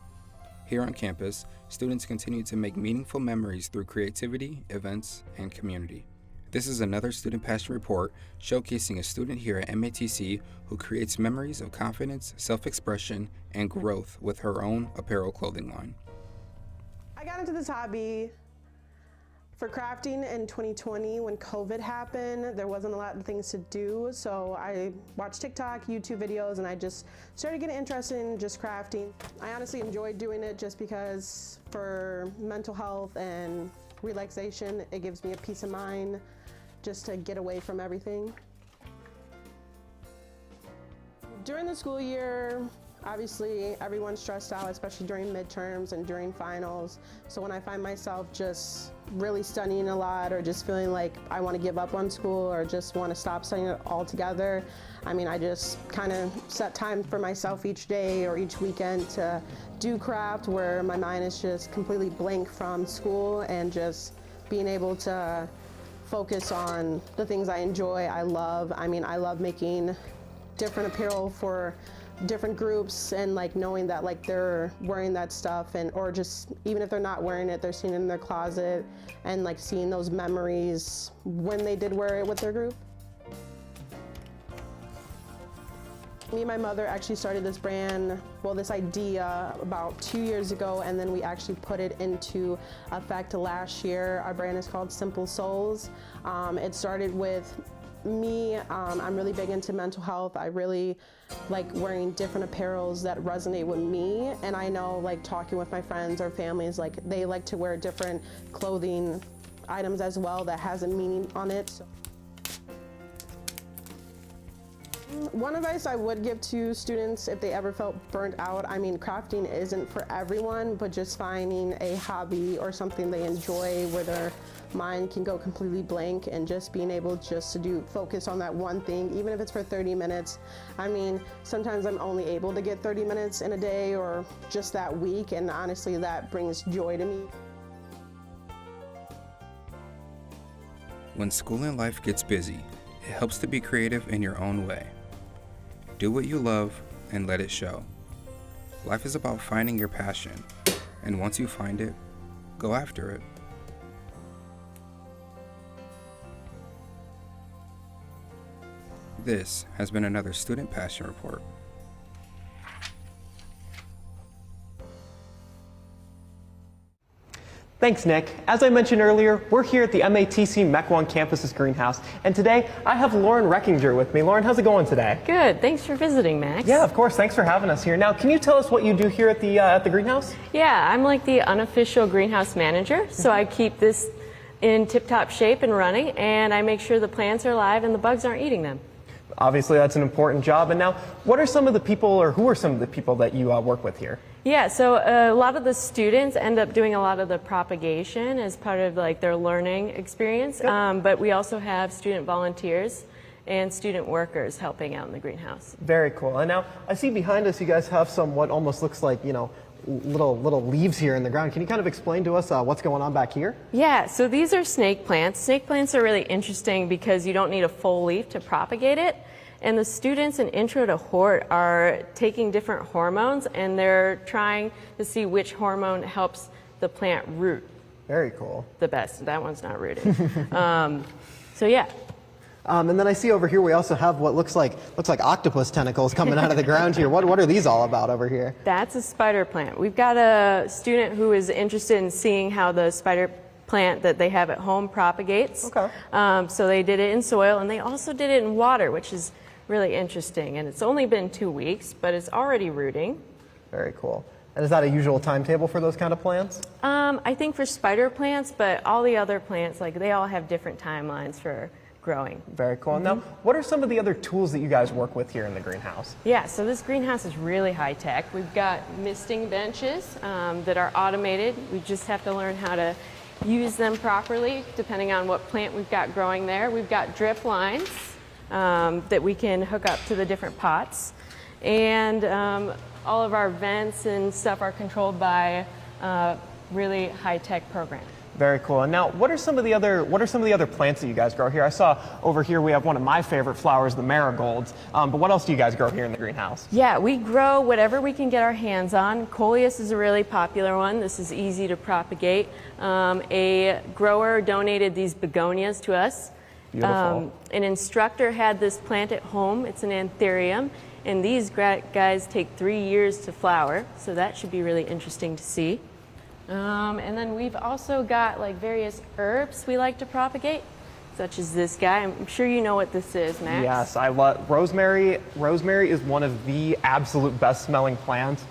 Here on campus, students continue to make meaningful memories through creativity, events, and community. This is another Student Passion Report showcasing a student here at MATC who creates memories of confidence, self-expression, and growth with her own apparel clothing line. I got into this hobby for crafting in 2020 when COVID happened. There wasn't a lot of things to do, so I watched TikTok, YouTube videos, and I just started getting interested in just crafting. I honestly enjoyed doing it just because for mental health and relaxation, it gives me a peace of mind just to get away from everything. During the school year, obviously everyone's stressed out, especially during midterms and during finals. So when I find myself just really studying a lot or just feeling like I want to give up on school or just want to stop studying it altogether, I just kind of set time for myself each day or each weekend to do craft where my mind is just completely blank from school and just being able to focus on the things I enjoy, I love. I love making different apparel for different groups and knowing that they're wearing that stuff or just even if they're not wearing it, they're seeing it in their closet and seeing those memories when they did wear it with their group. Me and my mother actually started this brand, this idea about 2 years ago, and then we actually put it into effect last year. Our brand is called Simple Souls. It started with me. I'm really big into mental health. I really like wearing different apparels that resonate with me, and I know talking with my friends or families, they like to wear different clothing items as well that has a meaning on it. One advice I would give to students if they ever felt burnt out, crafting isn't for everyone, but just finding a hobby or something they enjoy where their mind can go completely blank and just being able just to focus on that one thing, even if it's for 30 minutes. Sometimes I'm only able to get 30 minutes in a day or just that week, and honestly that brings joy to me. When school and life gets busy, it helps to be creative in your own way. Do what you love and let it show. Life is about finding your passion, and once you find it, go after it. This has been another Student Passion Report. Thanks, Nick. As I mentioned earlier, we're here at the MATC Mequon campus's greenhouse, and today I have Lauren Reckinger with me. Lauren, how's it going today? Good. Thanks for visiting, Max. Yeah, of course. Thanks for having us here. Now, can you tell us what you do here at the greenhouse? Yeah, I'm like the unofficial greenhouse manager, so I keep this in tip-top shape and running, and I make sure the plants are alive and the bugs aren't eating them. Obviously, that's an important job. And now, what are some of the people, or who are some of the people that you work with here? Yeah, so a lot of the students end up doing a lot of the propagation as part of like their learning experience, but we also have student volunteers and student workers helping out in the greenhouse. Very cool. And now, I see behind us you guys have some what almost looks like, you know, little leaves here in the ground. Can you kind of explain to us what's going on back here? Yeah, so these are snake plants. Snake plants are really interesting because you don't need a full leaf to propagate it. And the students in Intro to Hort are taking different hormones and they're trying to see which hormone helps the plant root. Very cool. The best. That one's not rooted. So yeah. And then I see over here we also have what looks like octopus tentacles coming out of the ground here. What are these all about over here? That's a spider plant. We've got a student who is interested in seeing how the spider plant that they have at home propagates. Okay. So they did it in soil and they also did it in water, which is really interesting. And it's only been 2 weeks, but it's already rooting. Very cool. And is that a usual timetable for those kind of plants? I think for spider plants, but all the other plants, like they all have different timelines for growing. Very cool. Now, what are some of the other tools that you guys work with here in the greenhouse? Yeah, so this greenhouse is really high tech. We've got misting benches that are automated. We just have to learn how to use them properly depending on what plant we've got growing there. We've got drip lines that we can hook up to the different pots. And all of our vents and stuff are controlled by a really high-tech program. Very cool. And now, what are some of the other plants that you guys grow here? I saw over here we have one of my favorite flowers, the marigolds. But what else do you guys grow here in the greenhouse? Yeah, we grow whatever we can get our hands on. Coleus is a really popular one. This is easy to propagate. A grower donated these begonias to us. Beautiful. An instructor had this plant at home. It's an anthurium, and these guys take 3 years to flower, so that should be really interesting to see. And then we've also got like various herbs we like to propagate, such as this guy. I'm sure you know what this is, Max. Yes, I love rosemary. Rosemary is one of the absolute best smelling plants.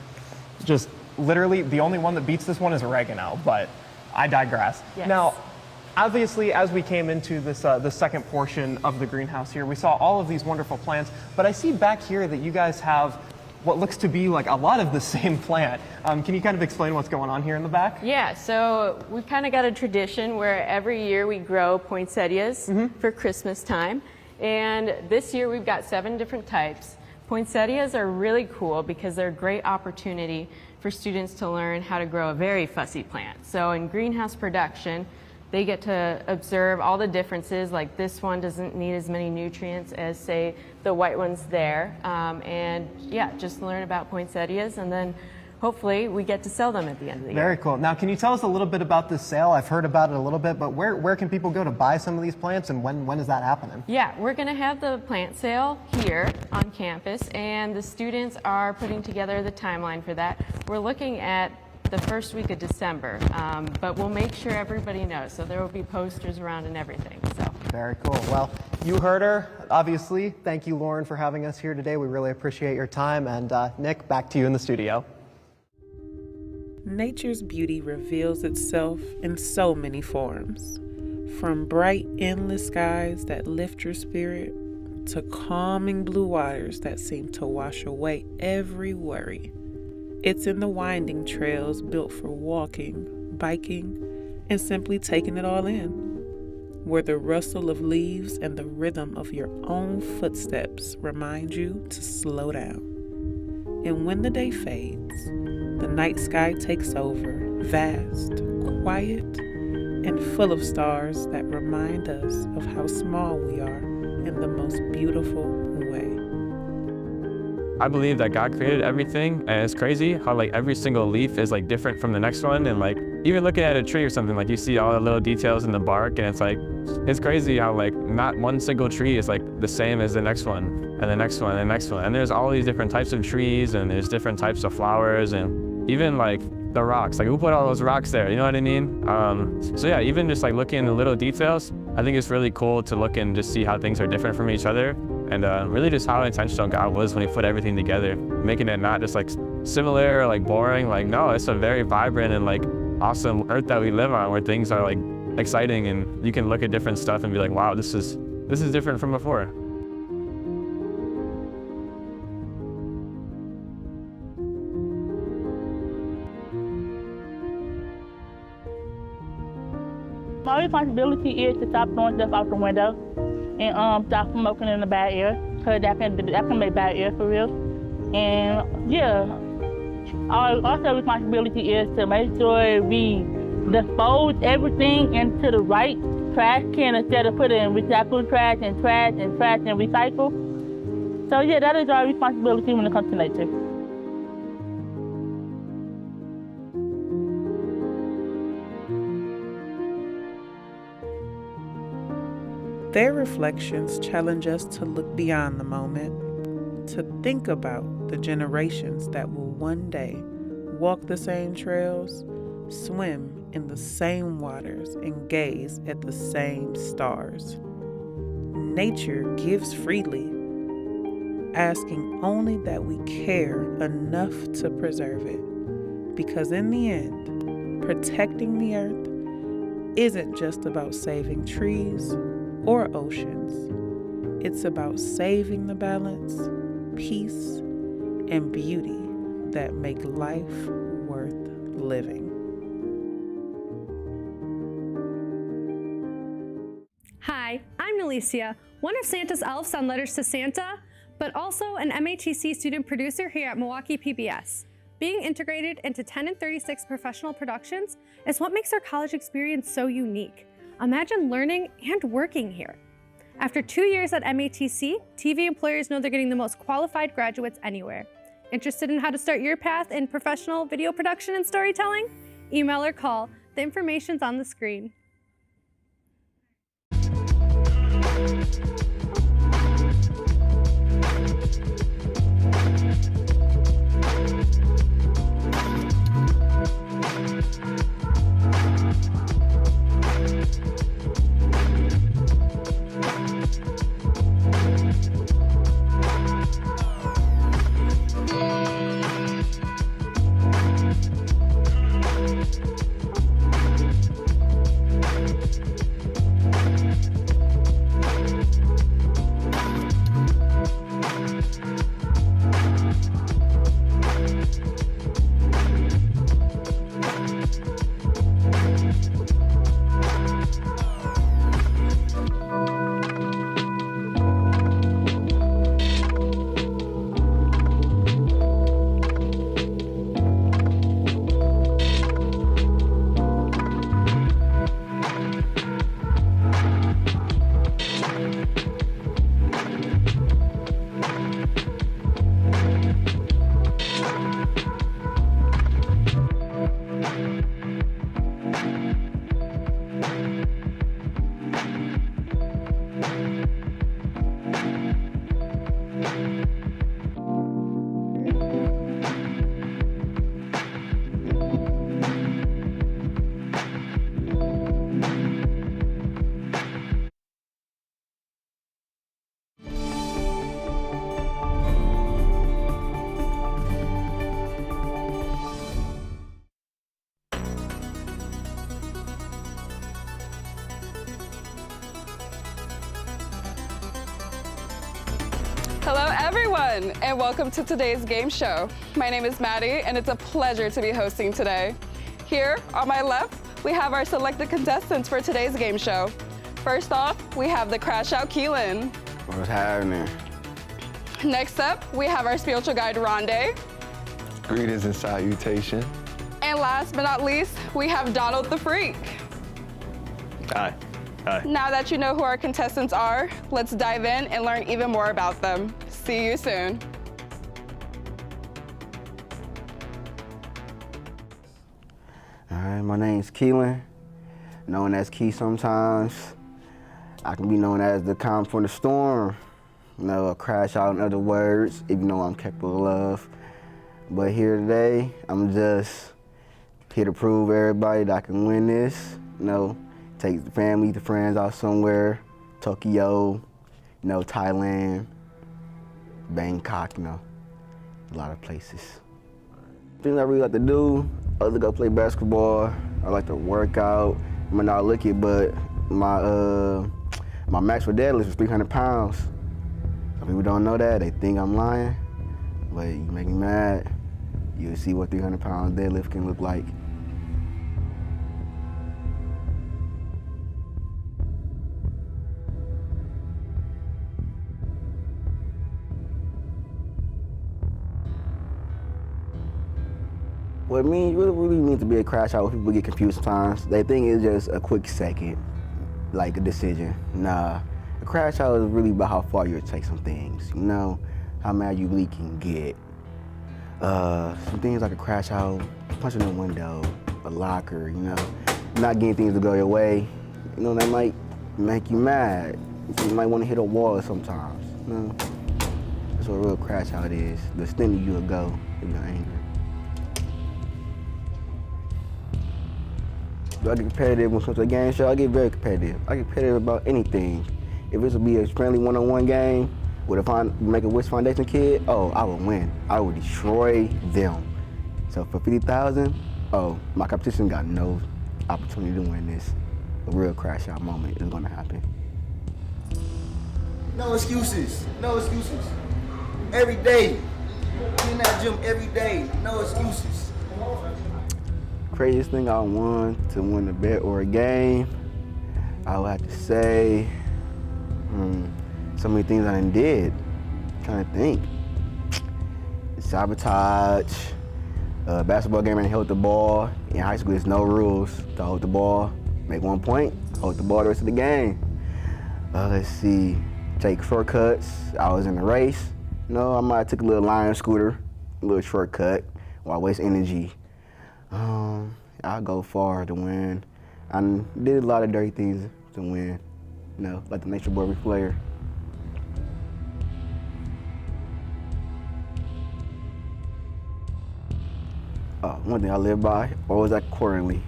Just literally the only one that beats this one is oregano, but I digress. Yes. Now, obviously, as we came into this the second portion of the greenhouse here, we saw all of these wonderful plants, but I see back here that you guys have what looks to be like a lot of the same plant. Can you kind of explain what's going on here in the back? Yeah, so we've kind of got a tradition where every year we grow poinsettias for Christmas time. And this year we've got 7 different types. Poinsettias are really cool because they're a great opportunity for students to learn how to grow a very fussy plant. So in greenhouse production, they get to observe all the differences, like this one doesn't need as many nutrients as, say, the white ones there. And yeah, just learn about poinsettias, and then hopefully we get to sell them at the end of the year. Very cool. Now, can you tell us a little bit about this sale? I've heard about it a little bit, but where can people go to buy some of these plants, and when is that happening? Yeah, we're going to have the plant sale here on campus, and the students are putting together the timeline for that. We're looking at the first week of December, but we'll make sure everybody knows. So there will be posters around and everything. So very cool. Well, you heard her, obviously. Thank you, Lauren, for having us here today. We really appreciate your time. And Nick, back to you in the studio. Nature's beauty reveals itself in so many forms, from bright, endless skies that lift your spirit to calming blue waters that seem to wash away every worry. It's in the winding trails built for walking, biking, and simply taking it all in, where the rustle of leaves and the rhythm of your own footsteps remind you to slow down. And when the day fades, the night sky takes over, vast, quiet, and full of stars that remind us of how small we are in the most beautiful way. I believe that God created everything, and it's crazy how like every single leaf is like different from the next one, and like even looking at a tree or something, like you see all the little details in the bark, and it's like, it's crazy how like not one single tree is like the same as the next one, and the next one, and the next one. And there's all these different types of trees, and there's different types of flowers, and even like the rocks. Like, who put all those rocks there? You know what I mean? So yeah, even just like looking in the little details, I think it's really cool to look and just see how things are different from each other, and really just how intentional God was when he put everything together, making it not just like similar or like boring. Like, no, it's a very vibrant and like awesome earth that we live on, where things are like exciting and you can look at different stuff and be like, wow, this is different from before. My responsibility is to stop throwing stuff out the window and stop smoking in the bad air, because that can make bad air for real. And yeah, our also responsibility is to make sure we dispose everything into the right trash can instead of putting in recycled trash and trash and trash and recycle. So yeah, that is our responsibility when it comes to nature. Their reflections challenge us to look beyond the moment, to think about the generations that will one day walk the same trails, swim in the same waters, and gaze at the same stars. Nature gives freely, asking only that we care enough to preserve it, because in the end, protecting the earth isn't just about saving trees or oceans. It's about saving the balance, peace, and beauty that make life worth living. Hi, I'm Alicia, one of Santa's elves on Letters to Santa, but also an MATC student producer here at Milwaukee PBS. Being integrated into 10 and 36 professional productions is what makes our college experience so unique. Imagine learning and working here. After 2 years at MATC, TV employers know they're getting the most qualified graduates anywhere. Interested in how to start your path in professional video production and storytelling? Email or call. The information's on the screen. Hello everyone, and welcome to today's game show. My name is Maddie, and it's a pleasure to be hosting today. Here, on my left, we have our selected contestants for today's game show. First off, we have the Crash Out Kahlil. What's happening? Next up, we have our spiritual guide Rondé. Greetings and salutation. And last but not least, we have Donald the Freak. Hi. Hi. Now that you know who our contestants are, let's dive in and learn even more about them. See you soon. All right, my name's Kahlil, known as Key sometimes. I can be known as the calm from the storm, a crash out in other words, even though I'm capable of. But here today, I'm just here to prove everybody that I can win this. Take the family, the friends out somewhere, Tokyo, Thailand, Bangkok, a lot of places. Things I really like to do, I like to go play basketball. I like to work out. I might not look it, but my max for deadlift was 300 pounds. Some people don't know that. They think I'm lying, but you make me mad. You'll see what 300 pound deadlift can look like. What it really means to be a crash out, people get confused sometimes. They think it's just a quick second, like a decision. Nah, a crash out is really about how far you'll take some things, how mad you really can get. Some things like a crash out, punching a window, a locker, not getting things to go your way, that might make you mad. You might want to hit a wall sometimes, That's what a real crash out is. The extent that you'll go if you're angry. Do I get competitive when it comes to a game show? I get very competitive. I get competitive about anything. If it's to be a friendly one-on-one game with a Make-A-Wish Foundation kid, I would win. I would destroy them. So for 50,000, my competition got no opportunity to win this. A real crash out moment is gonna happen. No excuses. No excuses. Every day. Be in that gym every day. No excuses. Craziest thing I won to win a bet or a game, I would have to say, so many things I done did. I'm trying to think. Sabotage, basketball game and hold the ball. In high school, there's no rules to hold the ball. Make 1 point, hold the ball the rest of the game. Let's see, take shortcuts. I was in the race. I might have took a little lion scooter, a little shortcut, while I waste energy. I'll go far to win. I did a lot of dirty things to win, like the Nature Boy Reflayer. One thing I live by, always act accordingly.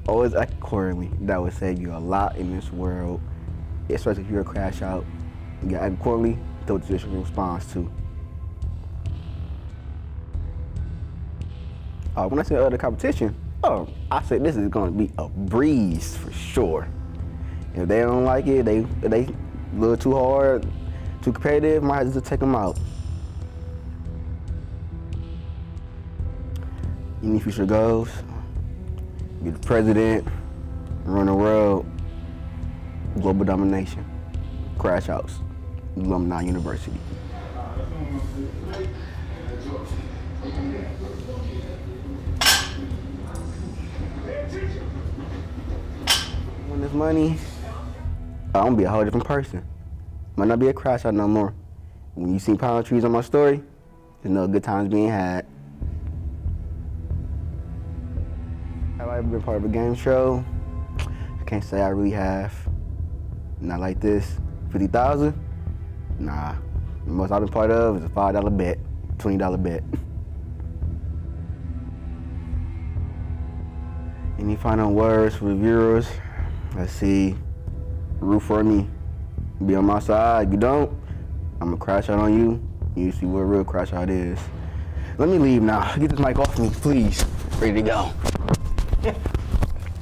Always act accordingly. That would save you a lot in this world, especially if you're a crash out. You gotta act accordingly, to what the situation responds to. When I say the competition, I said this is gonna be a breeze for sure. If they don't like it, they a little too hard, too competitive, might have to take them out. Any future goals? Be the president, run the world, global domination, crash outs, alumni university. Win this money, I'm gonna be a whole different person. Might not be a crash out no more. When you see palm trees on my story, there's no good times being had. Have I ever been part of a game show? I can't say I really have. Not like this. 50,000? Nah. The most I've been part of is a $5 bet, $20 bet. Any final words for the viewers? Let's see. Root for me. Be on my side. If you don't, I'm gonna crash out on you. You see what a real crash out is. Let me leave now. Get this mic off me, please. Ready to go.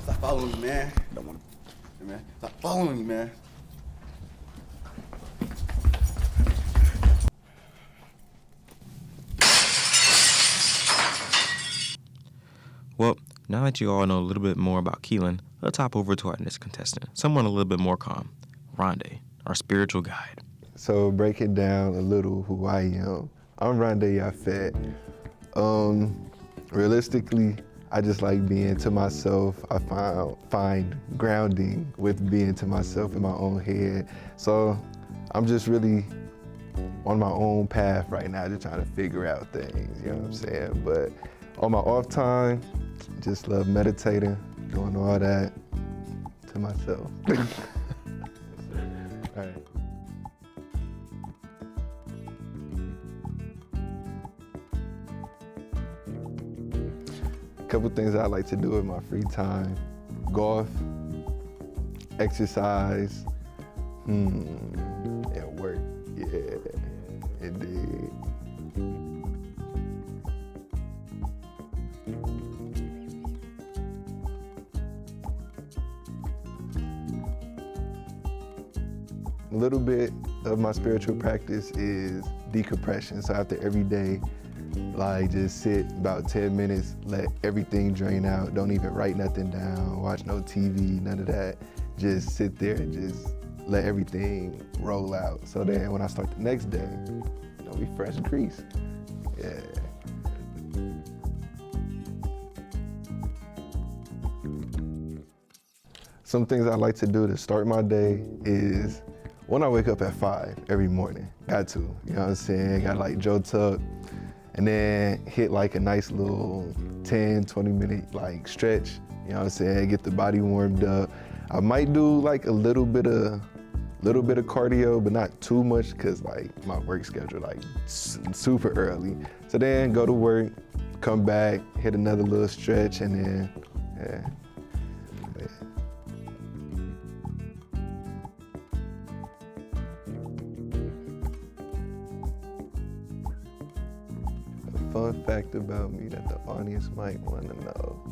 Stop following me, man. Don't want to, man. Stop following me, man. Well, now that you all know a little bit more about Keelan, let's hop over to our next contestant, someone a little bit more calm, Rondé, our spiritual guide. So break it down a little who I am. I'm Rondé Yafet. Realistically, I just like being to myself. I find grounding with being to myself in my own head. So I'm just really on my own path right now, just trying to figure out things, you know what I'm saying? But on my off time, just love meditating, doing all that to myself. All right. couple things I like to do in my free time: golf, exercise, and work. Yeah, indeed. A little bit of my spiritual practice is decompression. So after every day, like just sit about 10 minutes, let everything drain out. Don't even write nothing down, watch no TV, none of that. Just sit there and just let everything roll out. So then when I start the next day, we fresh grease. Yeah. Some things I like to do to start my day is when I wake up at 5 every morning. Got to, you know what I'm saying? Got like Joe Tuck, and then hit like a nice little 10, 20 minute like stretch, you know what I'm saying? Get the body warmed up. I might do like a little bit of cardio, but not too much, cause like my work schedule like super early. So then go to work, come back, hit another little stretch, and then, yeah. Fun fact about me that the audience might want to know.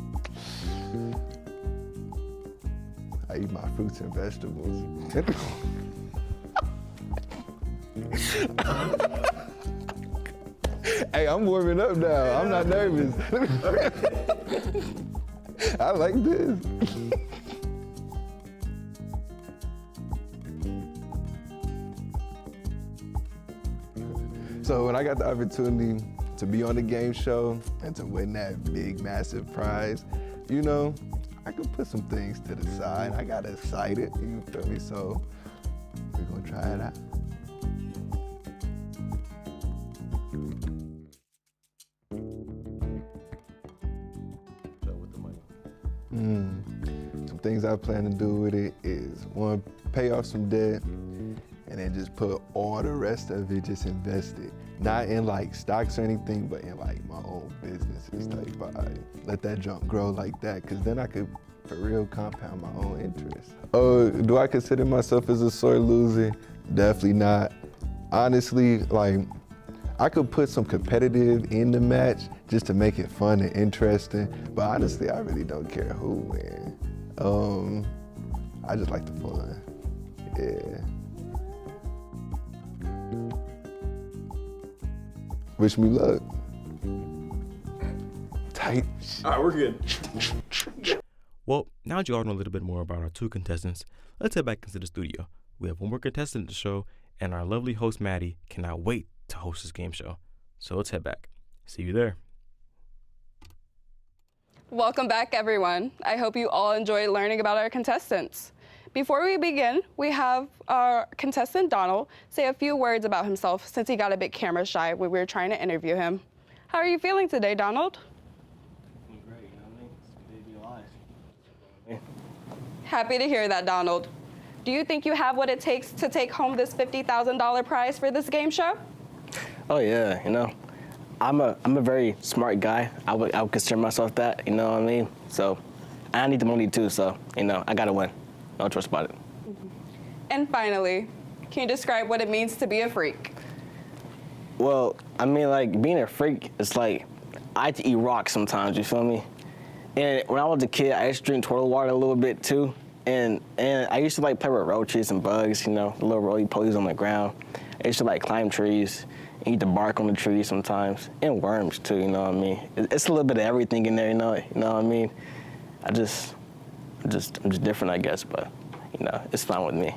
I eat my fruits and vegetables. Hey, I'm warming up now. I'm not nervous. I like this. So when I got the opportunity to be on the game show and to win that big, massive prize, you know, I could put some things to the side. I got excited, you feel me? So we're gonna try it out. Some things I plan to do with it is, one, pay off some debt, and then just put all the rest of it, just invest it. Not in like stocks or anything, but in like my own businesses type vibe. Let that jump grow like that, cause then I could for real compound my own interest. Oh, do I consider myself as a sore loser? Definitely not. Honestly, like, I could put some competitive in the match just to make it fun and interesting, but honestly, I really don't care who wins. I just like the fun, yeah. Wish me luck. Tight. All right, we're good. Well, now that you all know a little bit more about our two contestants, let's head back into the studio. We have one more contestant to show, and our lovely host, Maddie, cannot wait to host this game show. So let's head back. See you there. Welcome back, everyone. I hope you all enjoyed learning about our contestants. Before we begin, we have our contestant, Donald, say a few words about himself since he got a bit camera shy when we were trying to interview him. How are you feeling today, Donald? I'm great, you know what I mean? It's good to be alive. Happy to hear that, Donald. Do you think you have what it takes to take home this $50,000 prize for this game show? Oh yeah, you know, I'm a very smart guy. I would consider myself that, you know what I mean? So I need the money too, so, you know, I gotta win. No trust about it. And finally, can you describe what it means to be a freak? Well, I mean, like, being a freak, it's like, I like to eat rocks sometimes, you feel me? And when I was a kid, I used to drink toilet water a little bit too. And I used to like play with roaches and bugs, you know, the little roly-polies on the ground. I used to like climb trees, eat the bark on the trees sometimes, and worms too, you know what I mean? It's a little bit of everything in there, you know what I mean? I'm just different, I guess, but, you know, it's fine with me.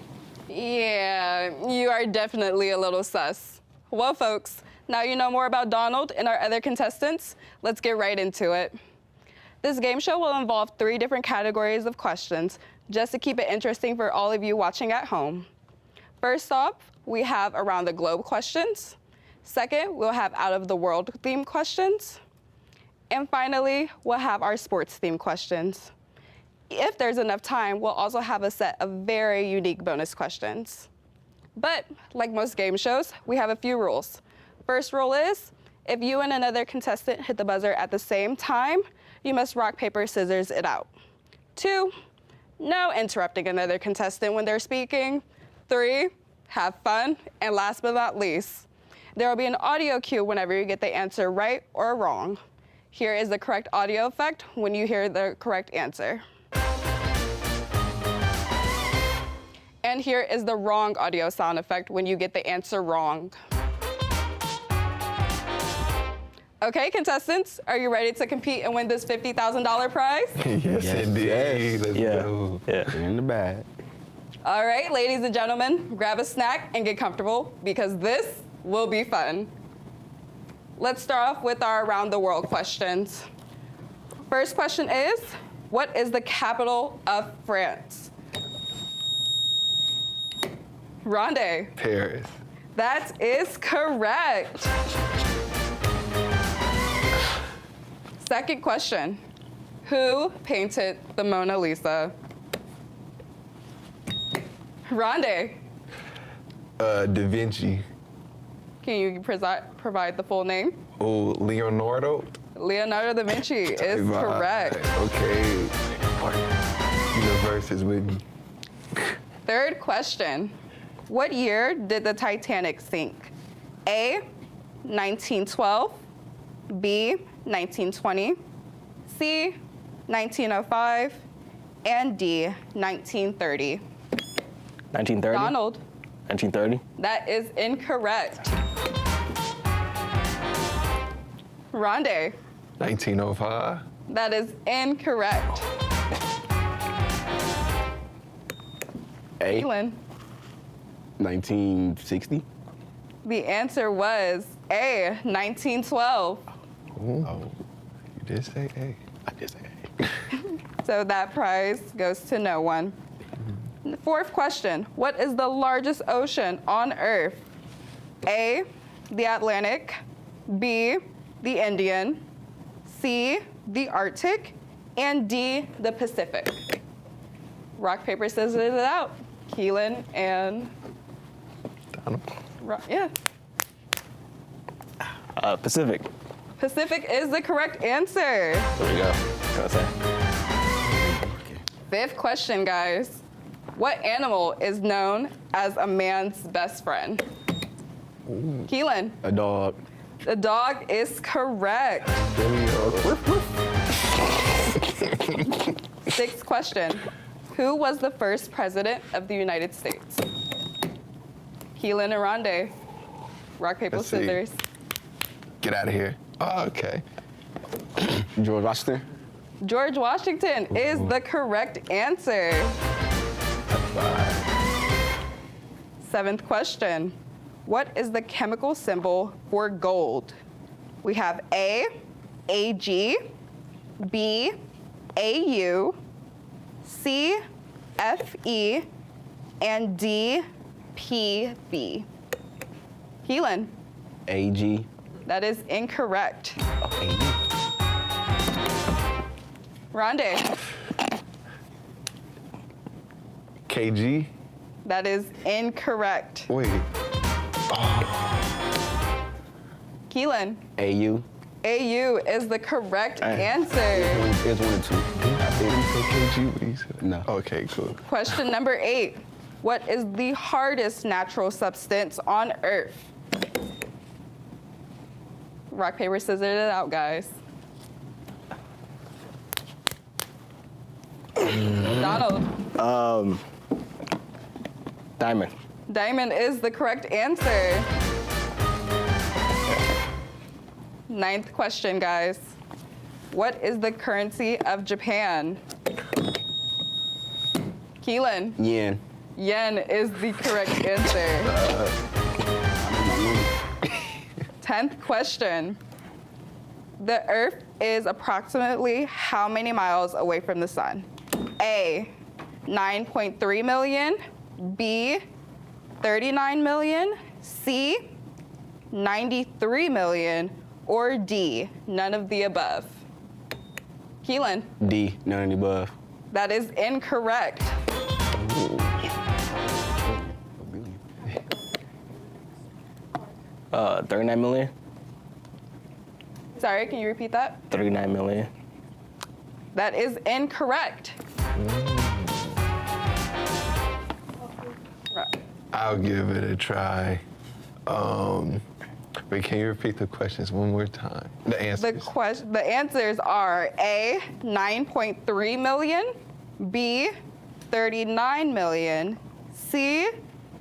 Yeah, you are definitely a little sus. Well, folks, now you know more about Donald and our other contestants. Let's get right into it. This game show will involve 3 different categories of questions, just to keep it interesting for all of you watching at home. First off, we have around the globe questions. Second, we'll have out of the world themed questions. And finally, we'll have our sports themed questions. If there's enough time, we'll also have a set of very unique bonus questions. But like most game shows, we have a few rules. First rule is, if you and another contestant hit the buzzer at the same time, you must rock, paper, scissors it out. 2, no interrupting another contestant when they're speaking. 3, have fun. And last but not least, there will be an audio cue whenever you get the answer right or wrong. Here is the correct audio effect when you hear the correct answer. And here is the wrong audio sound effect when you get the answer wrong. Okay, contestants, are you ready to compete and win this $50,000 prize? Yes, indeed. Let's go. Yeah, in the bag. All right, ladies and gentlemen, grab a snack and get comfortable because this will be fun. Let's start off with our around the world questions. First question is, what is the capital of France? Rondé. Paris. That is correct. Second question, who painted the Mona Lisa? Rondé. Da Vinci. Can you provide the full name? Oh, Leonardo. Leonardo da Vinci is correct. Okay. Universe is with me. Third question, what year did the Titanic sink? A, 1912, B, 1920, C, 1905, and D, 1930. 1930? Donald. 1930? That is incorrect. Rondé. 1905. That is incorrect. A. Keelan. 1960? The answer was A, 1912. Oh, you did say A. I did say A. So that prize goes to no one. Fourth question, what is the largest ocean on Earth? A, the Atlantic, B, the Indian, C, the Arctic, and D, the Pacific. Rock, paper, scissors it out. Keelan and Donald. Yeah. Pacific. Pacific is the correct answer. There we go. What can I say? Fifth question, guys. What animal is known as a man's best friend? Ooh. Keelan. A dog. The dog is correct. Sixth question. Who was the first president of the United States? Keelan and Rondé. Rock, paper, Let's see. scissors. Get out of here. Oh, okay. George Washington. George Washington is the correct answer. Seventh question. What is the chemical symbol for gold? We have A, Ag, B, Au, C, Fe, and D, Pb. Keelan. AG. That is incorrect. Rondé. KG. That is incorrect. Wait. Keelan. AU. AU is the correct answer. It's 1 and 2. Did he say KG? What he said? No. Okay, cool. Question number 8. What is the hardest natural substance on Earth? Rock, paper, scissors it out, guys. Donald. Diamond. Diamond is the correct answer. Ninth question, guys. What is the currency of Japan? Keelan. Yen. Yen is the correct answer. 10th question. The Earth is approximately how many miles away from the sun? A, 9.3 million, B, 39 million, C, 93 million, or D, none of the above? Keelan. D, none of the above. That is incorrect. 39 million? Sorry, can you repeat that? 39 million. That is incorrect. I'll give it a try. Wait, can you repeat the questions one more time? The answers. The answers are A, 9.3 million, B, 39 million, C,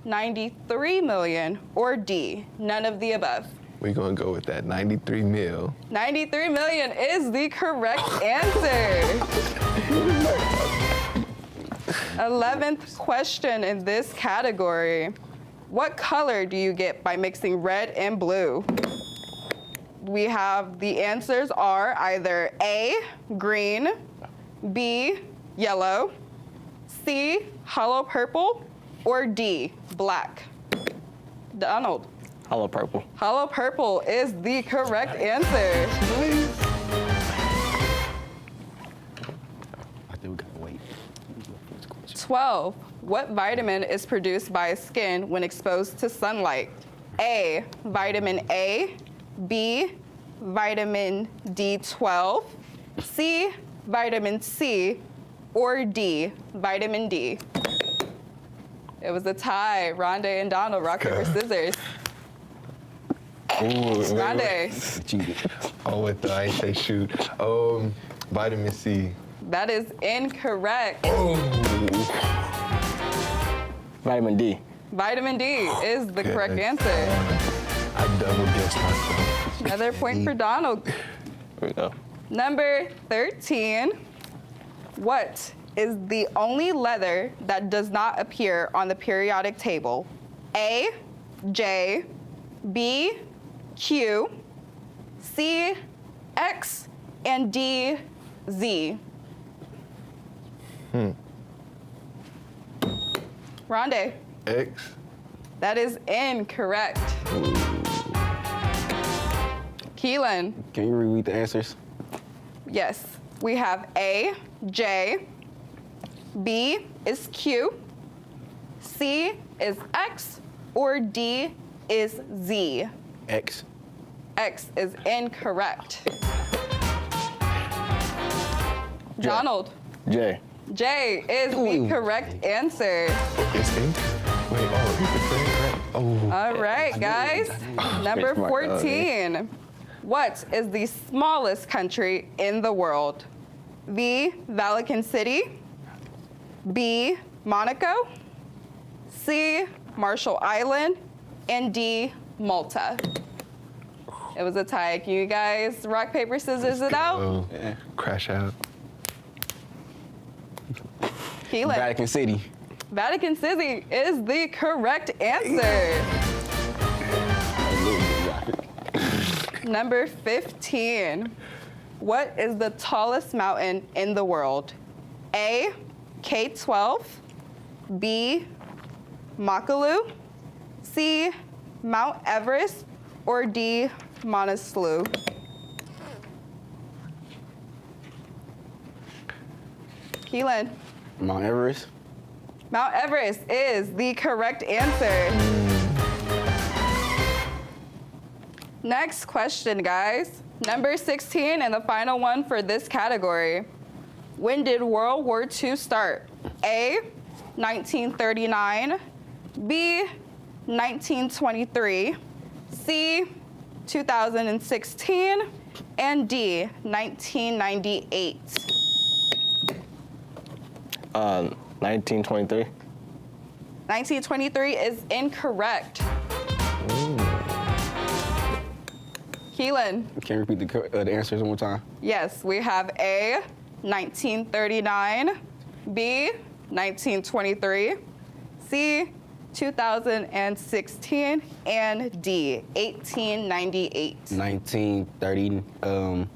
93 million, or D, none of the above. We're gonna go with that 93 mil. 93 million is the correct answer. 11th question in this category. What color do you get by mixing red and blue? We have the answers are either A, green, B, yellow, C, hollow purple, or D, black. Donald. Hollow purple. Hollow purple is the correct answer. I think we gotta wait. 12. What vitamin is produced by skin when exposed to sunlight? A, vitamin A, B, vitamin D12, C, vitamin C, or D, vitamin D. It was a tie. Rondé and Donald, rock, paper, scissors. Rondé. Cheated. Oh, with the I say shoot. Vitamin C. That is incorrect. Vitamin D. Vitamin D is the correct answer. I double guessed myself. Another point for Donald. There we go. Number 13. What is the only letter that does not appear on the periodic table? A, J, B, Q, C, X, and D, Z. Rondé. X. That is incorrect. Keelan. Can you reread the answers? Yes. We have A, J, B is Q, C is X, or D is Z. X. X is incorrect. Donald. J. J is the correct answer. It's in. Wait, is the correct? Oh. All right, guys. Number 14. What is the smallest country in the world? B, Vatican City, B, Monaco, C, Marshall Island, and D, Malta. It was a tie. Can you guys rock, paper, scissors it out? Yeah. Crash out. Keelan. Vatican City. Vatican City is the correct answer. Number 15. What is the tallest mountain in the world? A, K12, B, Makalu, C, Mount Everest, or D, Manaslu? Keelan. Mount Everest. Mount Everest is the correct answer. Next question, guys. Number 16 and the final one for this category. When did World War II start? A, 1939, B, 1923, C, 2016, and D, 1998. 1923. 1923 is incorrect. Keelan. Can you repeat the answers one more time? Yes, we have A, 1939, B, 1923, C, 2016, and D, 1898. 1939.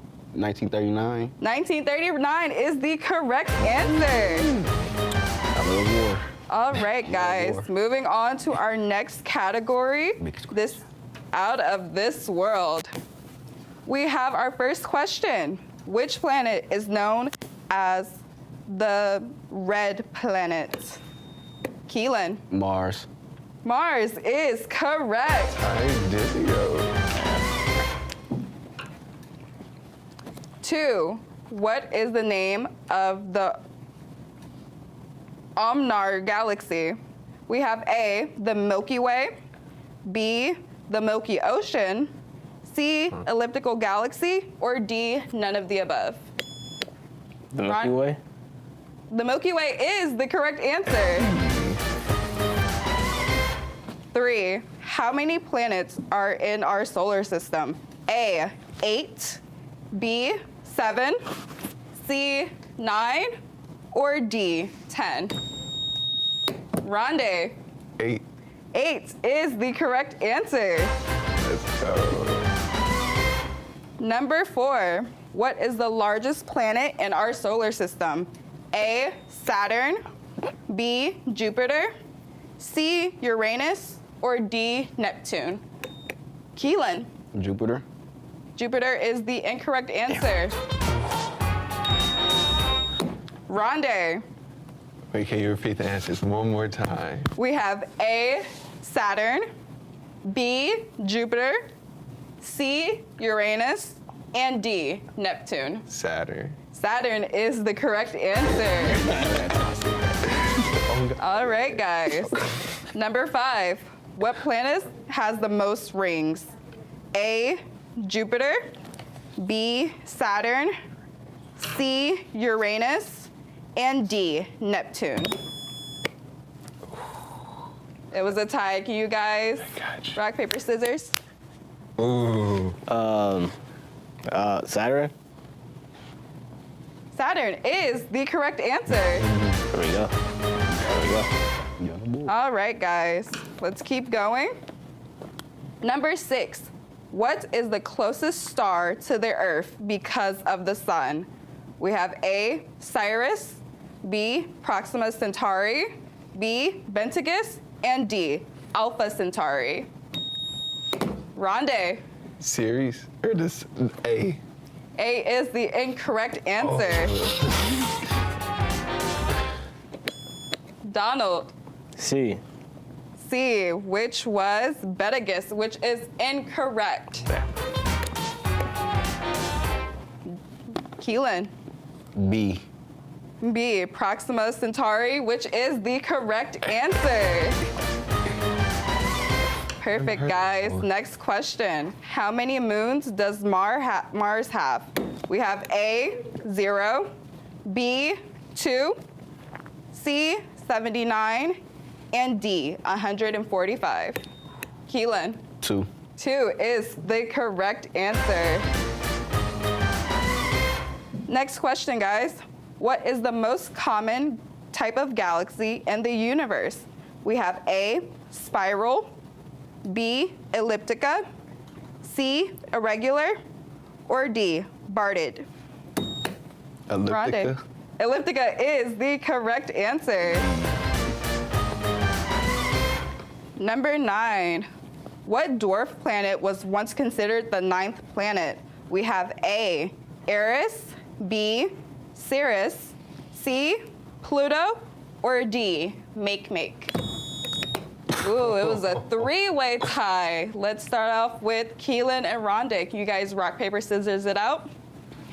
1939 is the correct answer. War. All right, guys, moving on to our next category, this out of this world. We have our first question. Which planet is known as the red planet? Keelan. Mars. Mars is correct. I did go. 2. What is the name of the Omnar galaxy? We have A, the Milky Way, B, the Milky Ocean, C, elliptical galaxy, or D, none of the above. The Milky Way? The Milky Way is the correct answer. 3, how many planets are in our solar system? A, 8, B, 7, C, 9, or D, 10? Rondé. 8. 8 is the correct answer. Let's go. Number 4, what is the largest planet in our solar system? A, Saturn, B, Jupiter, C, Uranus, or D, Neptune? Keelan. Jupiter. Jupiter is the incorrect answer. Rondé. Wait, can you repeat the answers one more time? We have A, Saturn, B, Jupiter, C, Uranus, and D, Neptune. Saturn. Saturn is the correct answer. All right, guys. Number 5, what planet has the most rings? A, Jupiter, B, Saturn, C, Uranus, and D, Neptune. It was a tie. Can you guys rock, paper, scissors? Ooh. Saturn? Saturn is the correct answer. There we go. All right, guys, let's keep going. Number 6, what is the closest star to the Earth because of the sun? We have A, Sirius, B, Proxima Centauri, B, Bentigus, and D, Alpha Centauri. Rondé. Series? Or just A? A is the incorrect answer. Donald. C. C, which was Bentigus, which is incorrect. Keelan. B. B, Proxima Centauri, which is the correct answer. Perfect, guys. Next question. How many moons does Mars have? We have A, 0, B, 2, C, 79, and D, 145. Keelan. 2. 2 is the correct answer. Next question, guys. What is the most common type of galaxy in the universe? We have A, spiral, B, elliptica, C, irregular, or D, barred? Elliptica. Elliptica is the correct answer. Number 9, what dwarf planet was once considered the 9th planet? We have A, Eris, B, Ceres, C, Pluto, or D, Make. Ooh, it was a 3-way tie. Let's start off with Keelan and Rondé. Can you guys rock, paper, scissors it out?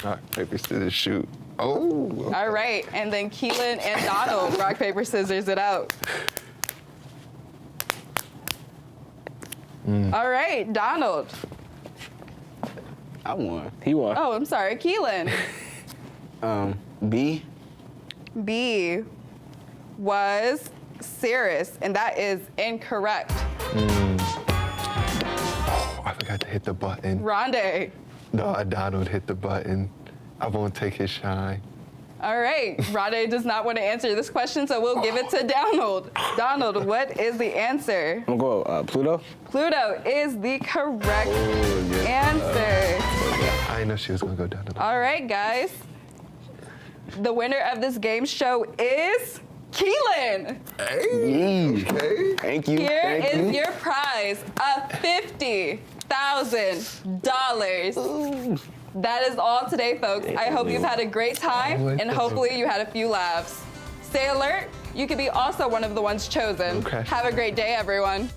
Rock, paper, scissors, shoot. Oh. Okay. All right, and then Keelan and Donald, rock, paper, scissors it out. All right, Donald. I won. He won. Oh, I'm sorry, Keelan. B. B was Ceres, and that is incorrect. Oh, I forgot to hit the button. Rondé. No, Donald hit the button. I won't take his shine. All right, Rondé does not want to answer this question, so we'll give it to Donald. Donald, what is the answer? I'm gonna go Pluto. Pluto is the correct answer. I didn't know she was gonna go down. All right, guys. The winner of this game show is Keelan. Hey. Okay. Thank you. Here is your prize of $50,000. That is all today, folks. I hope you've had a great time, and hopefully you had a few laughs. Stay alert. You could be also one of the ones chosen. Okay. Have a great day, everyone.